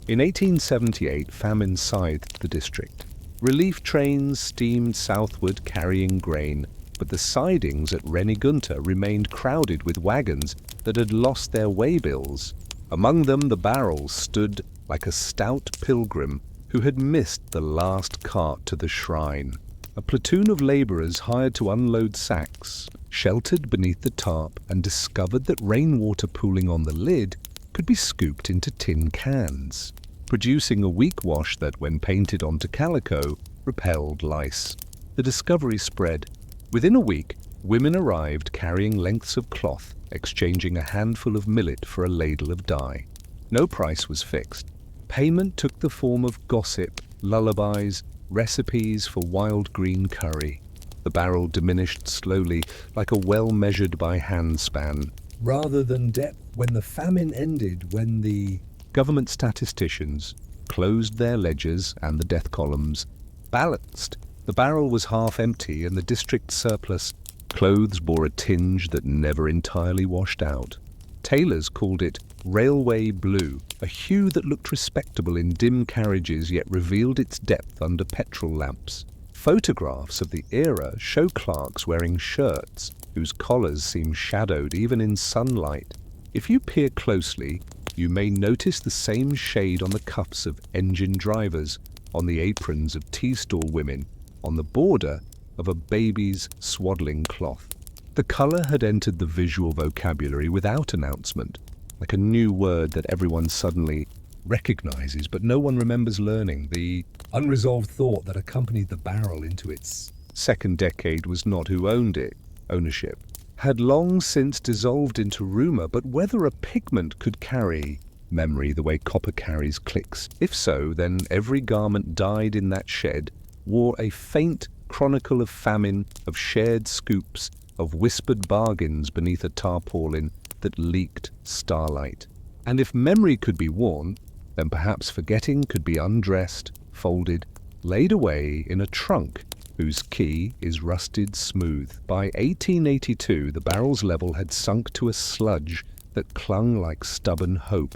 In 1878, famine scythed the district. Relief trains steamed southward carrying grain, but the sidings at Renigunta remained crowded with wagons that had lost their waybills. Among them the barrels stood like a stout pilgrim who had missed the last cart to the shrine. A platoon of labourers hired to unload sacks sheltered beneath the tarp and discovered that rainwater pooling on the lid could be scooped into tin cans, producing a weak wash that, when painted onto calico, repelled lice. The discovery spread. Within a week, women arrived carrying lengths of cloth, exchanging a handful of millet for a ladle of dye. No price was fixed. Payment took the form of gossip, lullabies, recipes for wild green curry. The The barrel diminished slowly, like a well measured by hand span. Rather than depth, when the famine ended, when the Government statisticians closed their ledgers and the death columns. Balanced, the barrel was half empty and the district surplus clothes bore a tinge that never entirely washed out. Tailors called it railway blue, a hue that looked respectable in dim carriages yet revealed its depth under petrol lamps. Photographs of the era show clerks wearing shirts whose collars seem shadowed even in sunlight. If you peer closely, you may notice the same shade on the cuffs of engine drivers, on the aprons of tea-stall women, on the border of a baby's swaddling cloth. The color had entered the visual vocabulary without announcement, like a new word that everyone suddenly recognizes but no one remembers learning. The unresolved thought that accompanied the barrel into its second decade was not who owned it. Ownership had long since dissolved into rumor, but whether a pigment could carry memory the way copper carries clicks. If so, then every garment dyed in that shed wore a faint chronicle of famine, of shared scoops, of whispered bargains beneath a tarpaulin that leaked starlight. And if memory could be worn, then perhaps forgetting could be undressed, folded, laid away in a trunk whose key is rusted smooth. By 1882, the barrel's level had sunk to a sludge that clung like stubborn hope.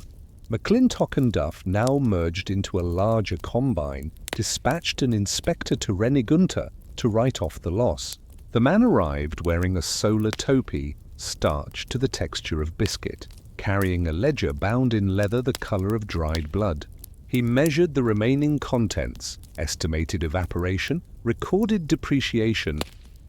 McClintock and Duff, now merged into a larger combine, dispatched an inspector to Renigunta to write off the loss. The man arrived wearing a solar topi starched to the texture of biscuit, carrying a ledger bound in leather the color of dried blood. He measured the remaining contents, estimated evaporation, recorded depreciation,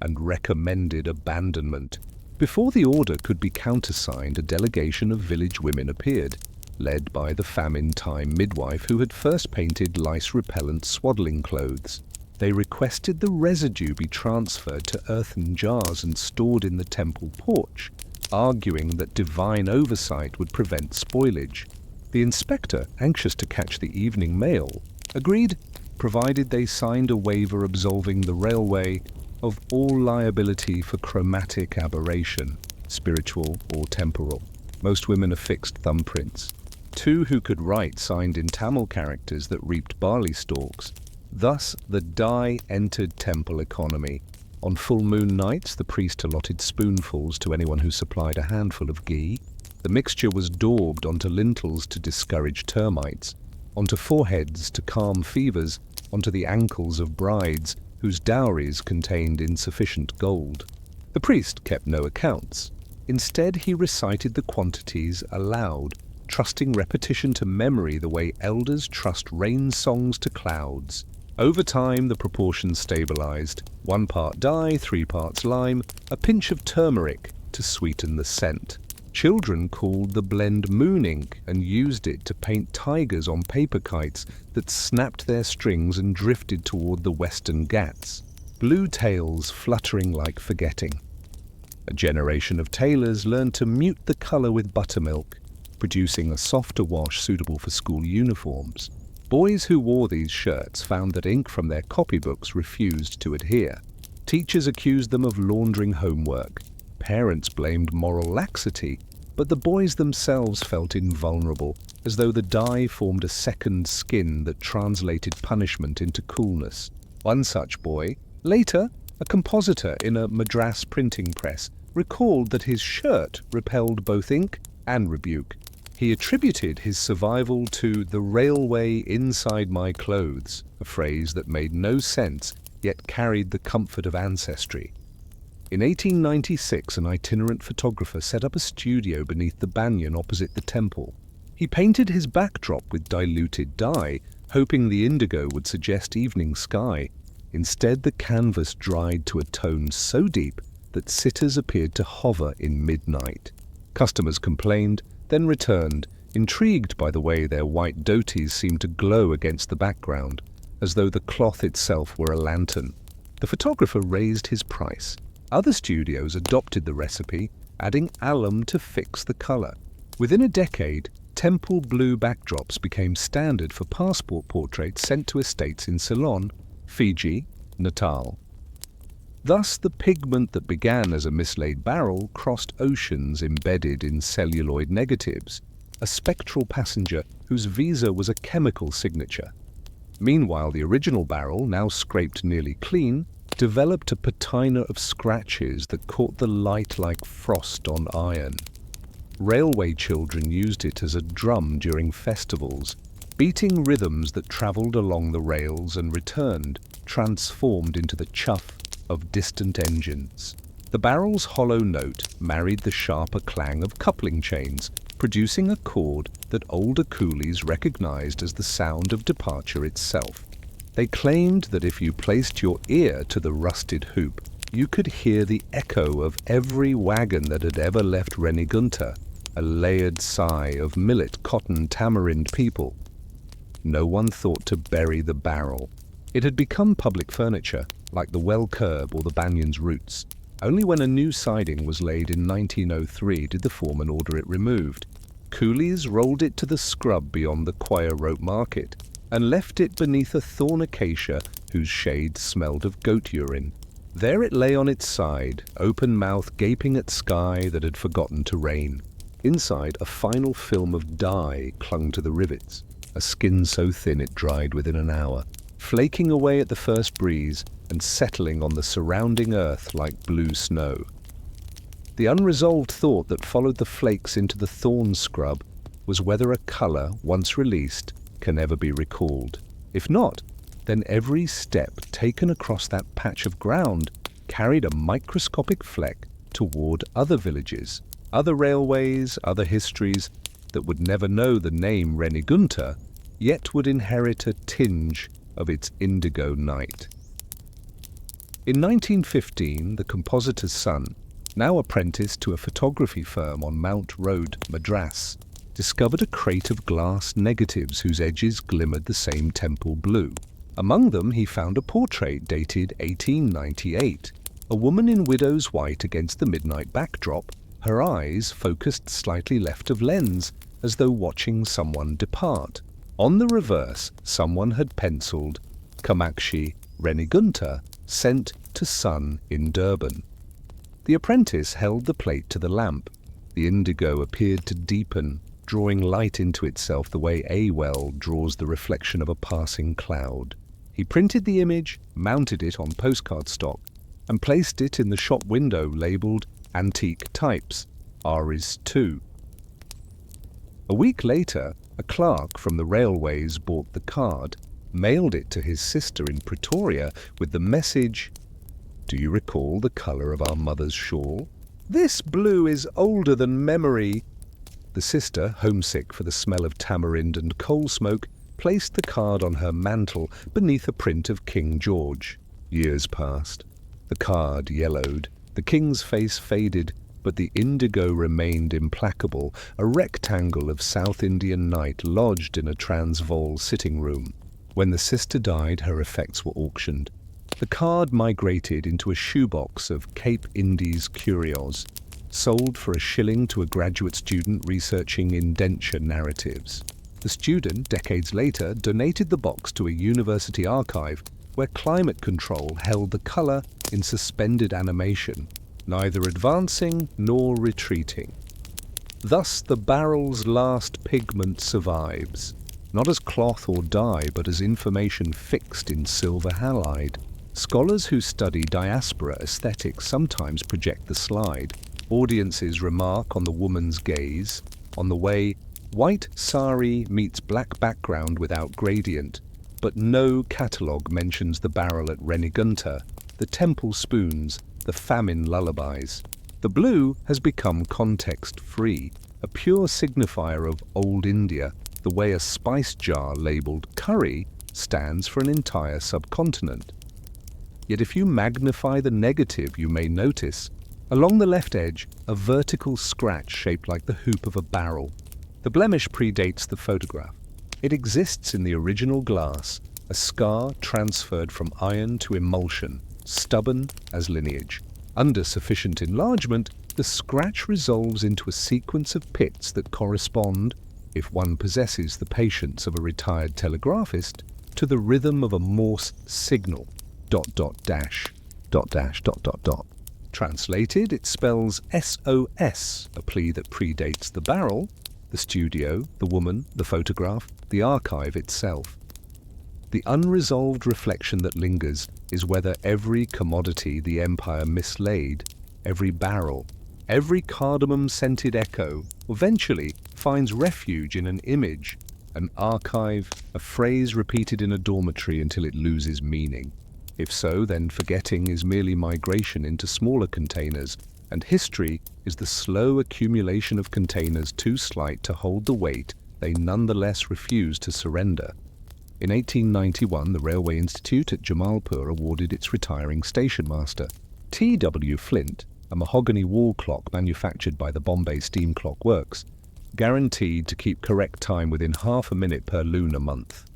and recommended abandonment. Before the order could be countersigned, a delegation of village women appeared, led by the famine-time midwife who had first painted lice-repellent swaddling clothes. They requested the residue be transferred to earthen jars and stored in the temple porch, arguing that divine oversight would prevent spoilage. The inspector, anxious to catch the evening mail, agreed, provided they signed a waiver absolving the railway of all liability for chromatic aberration, spiritual or temporal. Most women affixed thumbprints. Two who could write signed in Tamil characters that reaped barley stalks. Thus, the dye entered temple economy. On full moon nights, the priest allotted spoonfuls to anyone who supplied a handful of ghee. The mixture was daubed onto lintels to discourage termites, onto foreheads to calm fevers, onto the ankles of brides whose dowries contained insufficient gold. The priest kept no accounts. Instead, he recited the quantities aloud, trusting repetition to memory the way elders trust rain songs to clouds. Over time, the proportions stabilized. 1 part dye, 3 parts lime, a pinch of turmeric to sweeten the scent. Children called the blend moon ink and used it to paint tigers on paper kites that snapped their strings and drifted toward the Western Ghats, blue tails fluttering like forgetting. A generation of tailors learned to mute the color with buttermilk, producing a softer wash suitable for school uniforms. Boys who wore these shirts found that ink from their copybooks refused to adhere. Teachers accused them of laundering homework. Parents blamed moral laxity, but the boys themselves felt invulnerable, as though the dye formed a second skin that translated punishment into coolness. One such boy, later a compositor in a Madras printing press, recalled that his shirt repelled both ink and rebuke. He attributed his survival to the railway inside my clothes, a phrase that made no sense yet carried the comfort of ancestry. In 1896, an itinerant photographer set up a studio beneath the banyan opposite the temple. He painted his backdrop with diluted dye, hoping the indigo would suggest evening sky. Instead, the canvas dried to a tone so deep that sitters appeared to hover in midnight. Customers complained, then returned, intrigued by the way their white dhotis seemed to glow against the background, as though the cloth itself were a lantern. The photographer raised his price. Other studios adopted the recipe, adding alum to fix the color. Within a decade, temple blue backdrops became standard for passport portraits sent to estates in Ceylon, Fiji, Natal. Thus, the pigment that began as a mislaid barrel crossed oceans embedded in celluloid negatives, a spectral passenger whose visa was a chemical signature. Meanwhile, the original barrel, now scraped nearly clean, developed a patina of scratches that caught the light like frost on iron. Railway children used it as a drum during festivals, beating rhythms that travelled along the rails and returned, transformed into the chuff of distant engines. The barrel's hollow note married the sharper clang of coupling chains, producing a chord that older coolies recognized as the sound of departure itself. They claimed that if you placed your ear to the rusted hoop, you could hear the echo of every wagon that had ever left Renigunta, a layered sigh of millet, cotton, tamarind people. No one thought to bury the barrel. It had become public furniture, like the well curb or the banyan's roots. Only when a new siding was laid in 1903 did the foreman order it removed. Coolies rolled it to the scrub beyond the Choir Rope Market and left it beneath a thorn acacia whose shade smelled of goat urine. There it lay on its side, open mouth gaping at sky that had forgotten to rain. Inside, a final film of dye clung to the rivets, a skin so thin it dried within an hour, flaking away at the first breeze and settling on the surrounding earth like blue snow. The unresolved thought that followed the flakes into the thorn scrub was whether a colour, once released, can ever be recalled. If not, then every step taken across that patch of ground carried a microscopic fleck toward other villages, other railways, other histories that would never know the name Renigunta, yet would inherit a tinge of its indigo night. In 1915, the compositor's son, now apprenticed to a photography firm on Mount Road, Madras, discovered a crate of glass negatives whose edges glimmered the same temple blue. Among them he found a portrait dated 1898, a woman in widow's white against the midnight backdrop, her eyes focused slightly left of lens, as though watching someone depart. On the reverse, someone had penciled, Kamakshi, Renigunta, sent to son in Durban. The apprentice held the plate to the lamp. The indigo appeared to deepen, drawing light into itself the way a well draws the reflection of a passing cloud. He printed the image, mounted it on postcard stock, and placed it in the shop window labelled Antique Types, Aries 2. A week later, a clerk from the railways bought the card, mailed it to his sister in Pretoria with the message, "Do you recall the colour of our mother's shawl? This blue is older than memory." The sister, homesick for the smell of tamarind and coal smoke, placed the card on her mantle beneath a print of King George. Years passed. The card yellowed, the king's face faded, but the indigo remained implacable, a rectangle of South Indian night lodged in a Transvaal sitting room. When the sister died, her effects were auctioned. The card migrated into a shoebox of Cape Indies curios, sold for $1 to a graduate student researching indenture narratives. The student, decades later, donated the box to a university archive where climate control held the colour in suspended animation, neither advancing nor retreating. Thus the barrel's last pigment survives, not as cloth or dye, but as information fixed in silver halide. Scholars who study diaspora aesthetics sometimes project the slide. Audiences remark on the woman's gaze, on the way white sari meets black background without gradient, but no catalogue mentions the barrel at Renigunta, the temple spoons, the famine lullabies. The blue has become context-free, a pure signifier of old India, the way a spice jar labelled curry stands for an entire subcontinent. Yet if you magnify the negative, you may notice, along the left edge, a vertical scratch shaped like the hoop of a barrel. The blemish predates the photograph. It exists in the original glass, a scar transferred from iron to emulsion, stubborn as lineage. Under sufficient enlargement, the scratch resolves into a sequence of pits that correspond, if one possesses the patience of a retired telegraphist, to the rhythm of a Morse signal, ... dot dash dot dot dot. Translated, it spells SOS, a plea that predates the barrel, the studio, the woman, the photograph, the archive itself. The unresolved reflection that lingers is whether every commodity the empire mislaid, every barrel, every cardamom-scented echo, eventually finds refuge in an image, an archive, a phrase repeated in a dormitory until it loses meaning. If so, then forgetting is merely migration into smaller containers, and history is the slow accumulation of containers too slight to hold the weight they nonetheless refuse to surrender. In 1891, the Railway Institute at Jamalpur awarded its retiring station master, T.W. Flint, a mahogany wall clock manufactured by the Bombay Steam Clock Works, guaranteed to keep correct time within half a minute per lunar month.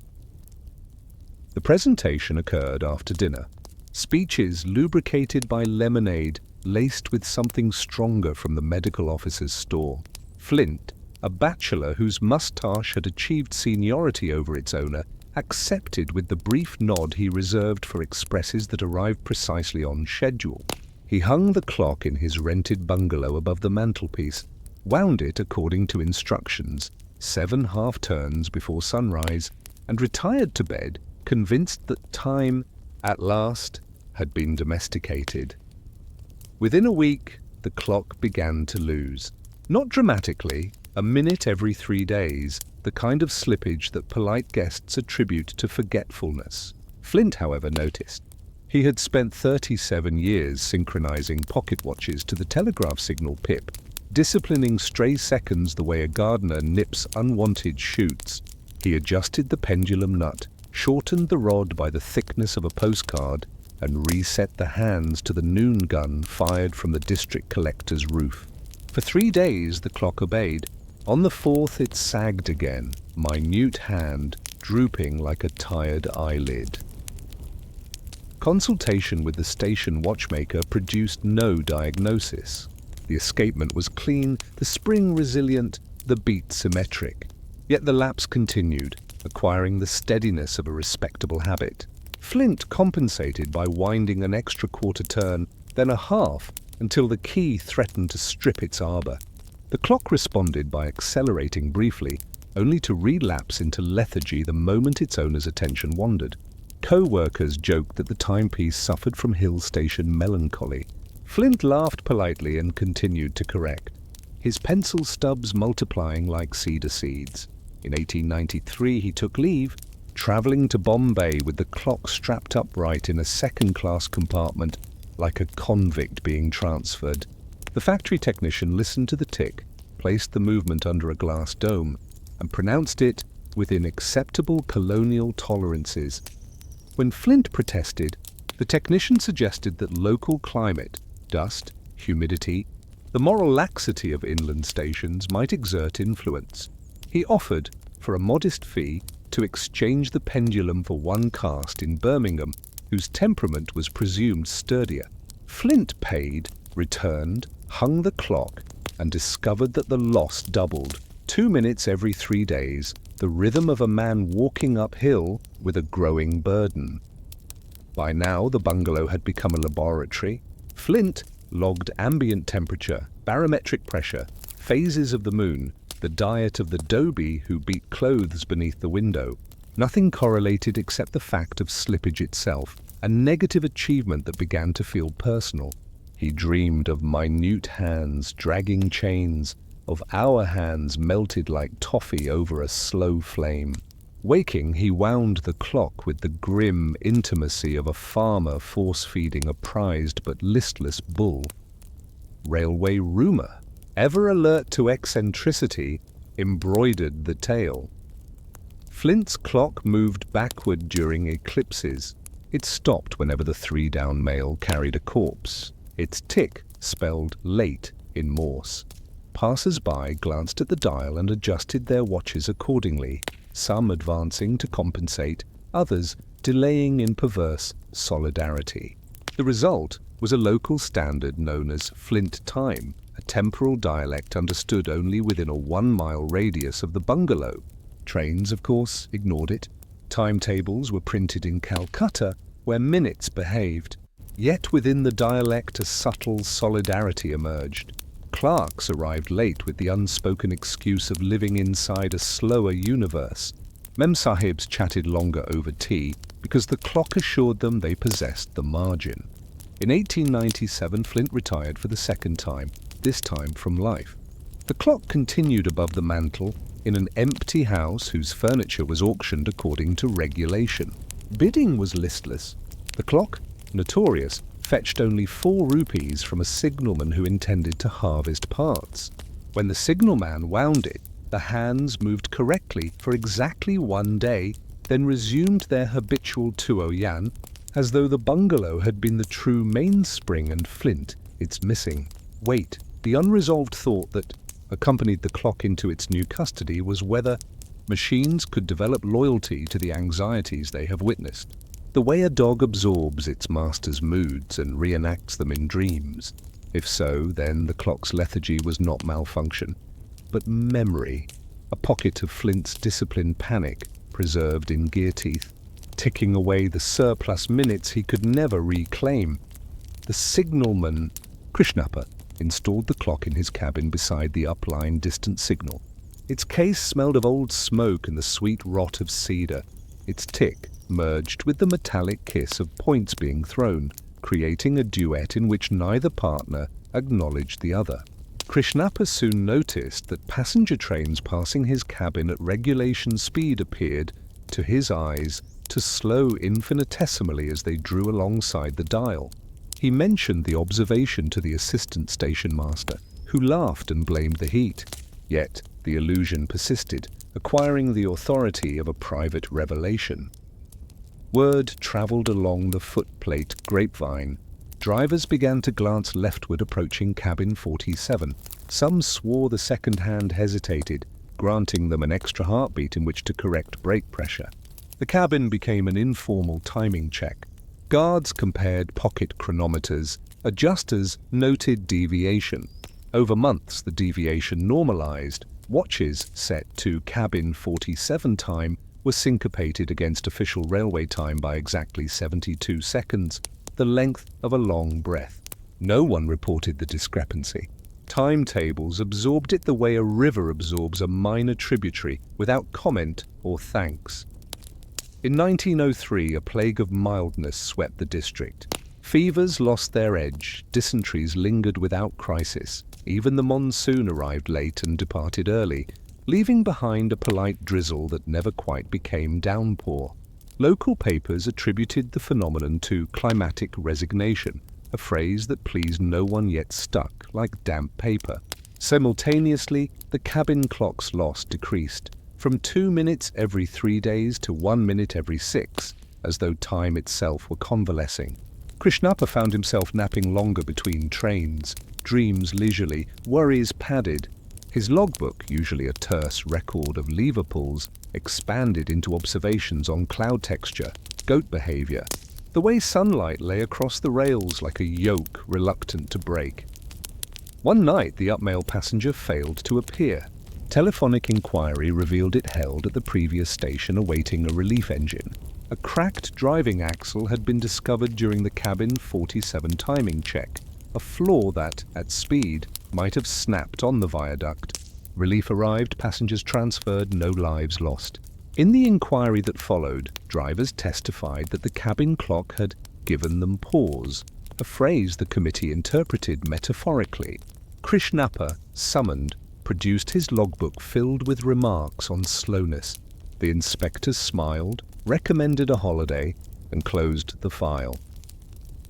The presentation occurred after dinner. Speeches lubricated by lemonade laced with something stronger from the medical officer's store. Flint, a bachelor whose moustache had achieved seniority over its owner, accepted with the brief nod he reserved for expresses that arrived precisely on schedule. He hung the clock in his rented bungalow above the mantelpiece, wound it according to instructions, 7 half-turns before sunrise, and retired to bed, convinced that time, at last, had been domesticated. Within a week, the clock began to lose. Not dramatically, a minute every 3 days, the kind of slippage that polite guests attribute to forgetfulness. Flint, however, noticed. He had spent 37 years synchronizing pocket watches to the telegraph signal pip, disciplining stray seconds the way a gardener nips unwanted shoots. He adjusted the pendulum nut, shortened the rod by the thickness of a postcard, and reset the hands to the noon gun fired from the district collector's roof. For 3 days the clock obeyed. On the 4th it sagged again, minute hand drooping like a tired eyelid. Consultation with the station watchmaker produced no diagnosis. The escapement was clean, the spring resilient, the beat symmetric. Yet the lapse continued, acquiring the steadiness of a respectable habit. Flint compensated by winding an extra quarter turn, then a half, until the key threatened to strip its arbor. The clock responded by accelerating briefly, only to relapse into lethargy the moment its owner's attention wandered. Co-workers joked that the timepiece suffered from hill station melancholy. Flint laughed politely and continued to correct, his pencil stubs multiplying like cedar seeds. In 1893 he took leave, travelling to Bombay with the clock strapped upright in a second-class compartment like a convict being transferred. The factory technician listened to the tick, placed the movement under a glass dome, and pronounced it within acceptable colonial tolerances. When Flint protested, the technician suggested that local climate, dust, humidity, the moral laxity of inland stations might exert influence. He offered, for a modest fee, to exchange the pendulum for one cast in Birmingham, whose temperament was presumed sturdier. Flint paid, returned, hung the clock, and discovered that the loss doubled. 2 minutes every 3 days, the rhythm of a man walking uphill with a growing burden. By now the bungalow had become a laboratory. Flint logged ambient temperature, barometric pressure, phases of the moon, the diet of the dhobi who beat clothes beneath the window. Nothing correlated except the fact of slippage itself, a negative achievement that began to feel personal. He dreamed of minute hands dragging chains, of our hands melted like toffee over a slow flame. Waking, he wound the clock with the grim intimacy of a farmer force-feeding a prized but listless bull. Railway rumour, ever alert to eccentricity, embroidered the tale. Flint's clock moved backward during eclipses. It stopped whenever the 3-down mail carried a corpse. Its tick spelled late in Morse. Passers-by glanced at the dial and adjusted their watches accordingly, some advancing to compensate, others delaying in perverse solidarity. The result was a local standard known as Flint time, a temporal dialect understood only within a 1-mile radius of the bungalow. Trains, of course, ignored it. Timetables were printed in Calcutta, where minutes behaved. Yet within the dialect a subtle solidarity emerged. Clerks arrived late with the unspoken excuse of living inside a slower universe. Memsahibs chatted longer over tea because the clock assured them they possessed the margin. In 1897, Flint retired for the second time, this time from life. The clock continued above the mantel in an empty house whose furniture was auctioned according to regulation. Bidding was listless. The clock, notorious, fetched only 4 rupees from a signalman who intended to harvest parts. When the signalman wound it, the hands moved correctly for exactly 1 day, then resumed their habitual tuoyan, as though the bungalow had been the true mainspring and Flint its missing weight. The unresolved thought that accompanied the clock into its new custody was whether machines could develop loyalty to the anxieties they have witnessed. The way a dog absorbs its master's moods and reenacts them in dreams. If so, then the clock's lethargy was not malfunction, but memory, a pocket of Flint's disciplined panic preserved in gear teeth, ticking away the surplus minutes he could never reclaim. The signalman, Krishnappa, installed the clock in his cabin beside the upline distant signal. Its case smelled of old smoke and the sweet rot of cedar. Its tick merged with the metallic kiss of points being thrown, creating a duet in which neither partner acknowledged the other. Krishnappa soon noticed that passenger trains passing his cabin at regulation speed appeared, to his eyes, to slow infinitesimally as they drew alongside the dial. He mentioned the observation to the assistant station master, who laughed and blamed the heat. Yet the illusion persisted, acquiring the authority of a private revelation. Word travelled along the footplate grapevine. Drivers began to glance leftward approaching cabin 47. Some swore the second hand hesitated, granting them an extra heartbeat in which to correct brake pressure. The cabin became an informal timing check. Guards compared pocket chronometers. Adjusters noted deviation. Over months, the deviation normalized. Watches set to cabin 47 time were syncopated against official railway time by exactly 72 seconds, the length of a long breath. No one reported the discrepancy. Timetables absorbed it the way a river absorbs a minor tributary, without comment or thanks. In 1903, a plague of mildness swept the district. Fevers lost their edge, dysenteries lingered without crisis. Even the monsoon arrived late and departed early, leaving behind a polite drizzle that never quite became downpour. Local papers attributed the phenomenon to climatic resignation, a phrase that pleased no one yet stuck like damp paper. Simultaneously, the cabin clock's loss decreased, from 2 minutes every 3 days to 1 minute every 6, as though time itself were convalescing. Krishnappa found himself napping longer between trains, dreams leisurely, worries padded. His logbook, usually a terse record of lever pulls, expanded into observations on cloud texture, goat behavior, the way sunlight lay across the rails like a yoke reluctant to break. One night, the upmail passenger failed to appear. Telephonic inquiry revealed it held at the previous station awaiting a relief engine. A cracked driving axle had been discovered during the cabin 47 timing check, a flaw that, at speed, might have snapped on the viaduct. Relief arrived, passengers transferred, no lives lost. In the inquiry that followed, drivers testified that the cabin clock had given them pause, a phrase the committee interpreted metaphorically. Krishnappa, summoned, produced his logbook filled with remarks on slowness. The inspector smiled, recommended a holiday, and closed the file.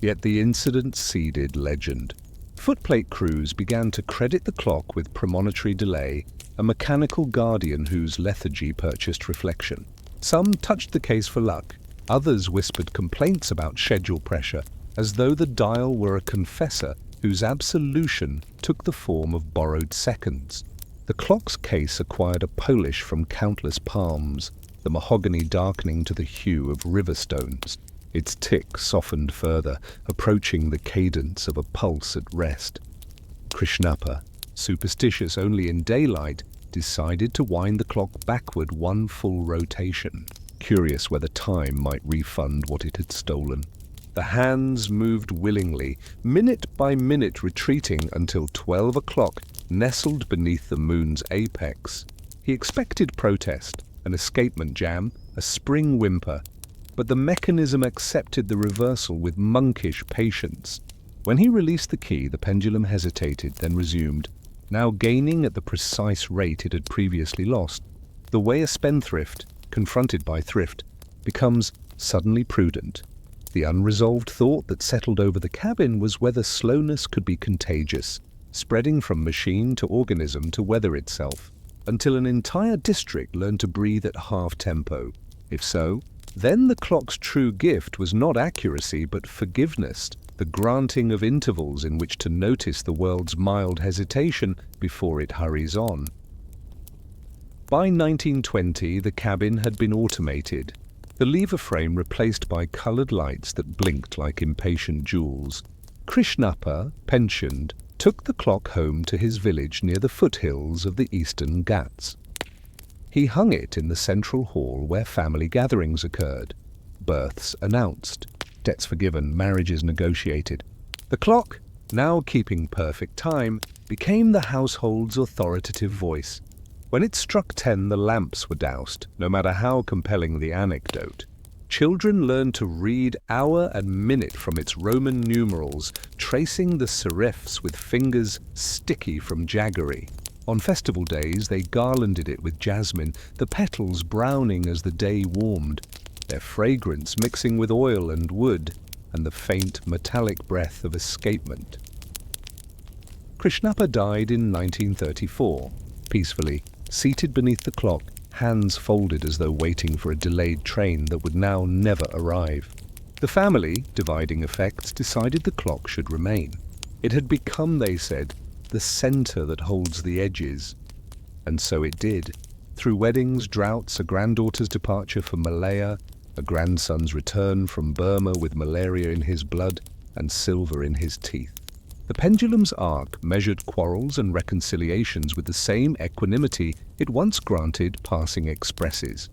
Yet the incident seeded legend. Footplate crews began to credit the clock with premonitory delay, a mechanical guardian whose lethargy purchased reflection. Some touched the case for luck, others whispered complaints about schedule pressure, as though the dial were a confessor whose absolution took the form of borrowed seconds. The clock's case acquired a polish from countless palms, the mahogany darkening to the hue of river stones. Its tick softened further, approaching the cadence of a pulse at rest. Krishnappa, superstitious only in daylight, decided to wind the clock backward 1 full rotation, curious whether time might refund what it had stolen. The hands moved willingly, minute by minute retreating until 12 o'clock nestled beneath the moon's apex. He expected protest, an escapement jam, a spring whimper, but the mechanism accepted the reversal with monkish patience. When he released the key, the pendulum hesitated, then resumed, now gaining at the precise rate it had previously lost. The way a spendthrift, confronted by thrift, becomes suddenly prudent. The unresolved thought that settled over the cabin was whether slowness could be contagious, spreading from machine to organism to weather itself, until an entire district learned to breathe at half-tempo. If so, then the clock's true gift was not accuracy but forgiveness, the granting of intervals in which to notice the world's mild hesitation before it hurries on. By 1920, the cabin had been automated, the lever frame replaced by colored lights that blinked like impatient jewels. Krishnappa, pensioned, took the clock home to his village near the foothills of the Eastern Ghats. He hung it in the central hall where family gatherings occurred. Births announced, debts forgiven, marriages negotiated. The clock, now keeping perfect time, became the household's authoritative voice. When it struck 10, the lamps were doused, no matter how compelling the anecdote. Children learned to read hour and minute from its Roman numerals, tracing the serifs with fingers sticky from jaggery. On festival days, they garlanded it with jasmine, the petals browning as the day warmed, their fragrance mixing with oil and wood, and the faint metallic breath of escapement. Krishnappa died in 1934, peacefully, seated beneath the clock, hands folded as though waiting for a delayed train that would now never arrive. The family, dividing effects, decided the clock should remain. It had become, they said, the center that holds the edges. And so it did. Through weddings, droughts, a granddaughter's departure for Malaya, a grandson's return from Burma with malaria in his blood and silver in his teeth. The pendulum's arc measured quarrels and reconciliations with the same equanimity it once granted passing expresses.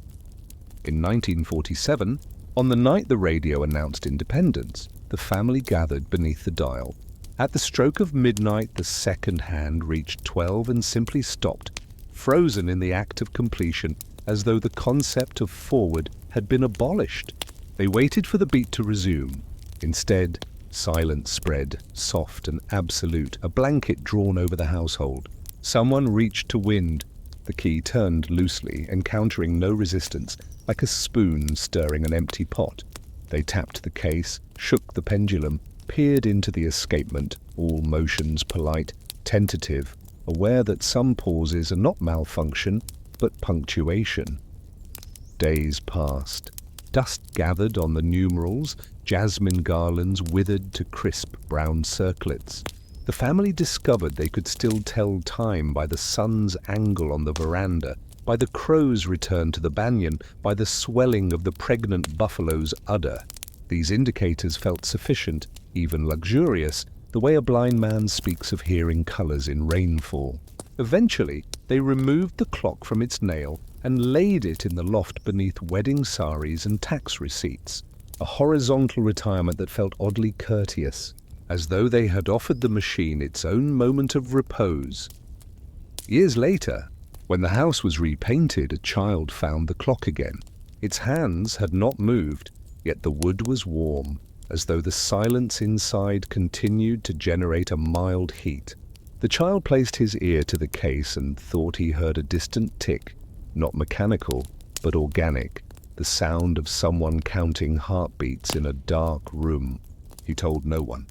In 1947, on the night the radio announced independence, the family gathered beneath the dial. At the stroke of midnight, the second hand reached 12 and simply stopped, frozen in the act of completion, as though the concept of forward had been abolished. They waited for the beat to resume. Instead, silence spread, soft and absolute, a blanket drawn over the household. Someone reached to wind. The key turned loosely, encountering no resistance, like a spoon stirring an empty pot. They tapped the case, shook the pendulum, peered into the escapement, all motions polite, tentative, aware that some pauses are not malfunction, but punctuation. Days passed. Dust gathered on the numerals, jasmine garlands withered to crisp brown circlets. The family discovered they could still tell time by the sun's angle on the veranda, by the crow's return to the banyan, by the swelling of the pregnant buffalo's udder. These indicators felt sufficient, even luxurious, the way a blind man speaks of hearing colors in rainfall. Eventually, they removed the clock from its nail and laid it in the loft beneath wedding saris and tax receipts, a horizontal retirement that felt oddly courteous, as though they had offered the machine its own moment of repose. Years later, when the house was repainted, a child found the clock again. Its hands had not moved, yet the wood was warm, as though the silence inside continued to generate a mild heat. The child placed his ear to the case and thought he heard a distant tick, not mechanical, but organic, the sound of someone counting heartbeats in a dark room. He told no one.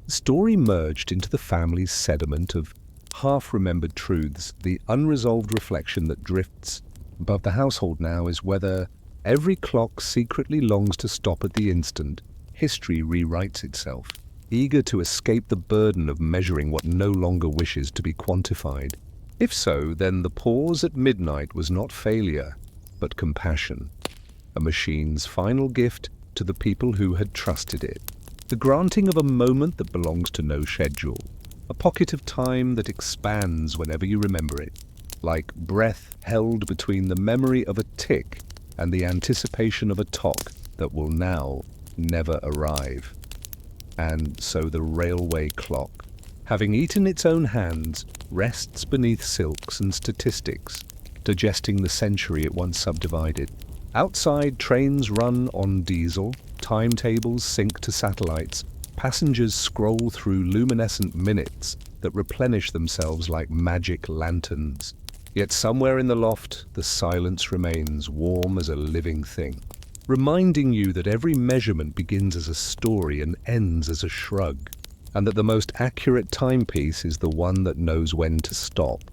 The story merged into the family's sediment of half-remembered truths, the unresolved reflection that drifts above the household now is whether every clock secretly longs to stop at the instant history rewrites itself, eager to escape the burden of measuring what no longer wishes to be quantified. If so, then the pause at midnight was not failure, but compassion, a machine's final gift to the people who had trusted it, the granting of a moment that belongs to no schedule, a pocket of time that expands whenever you remember it, like breath held between the memory of a tick and the anticipation of a tock that will now never arrive. And so the railway clock, having eaten its own hands, rests beneath silks and statistics, digesting the century it once subdivided. Outside, trains run on diesel, timetables sync to satellites, passengers scroll through luminescent minutes that replenish themselves like magic lanterns. Yet somewhere in the loft, the silence remains warm as a living thing, reminding you that every measurement begins as a story and ends as a shrug, and that the most accurate timepiece is the one that knows when to stop.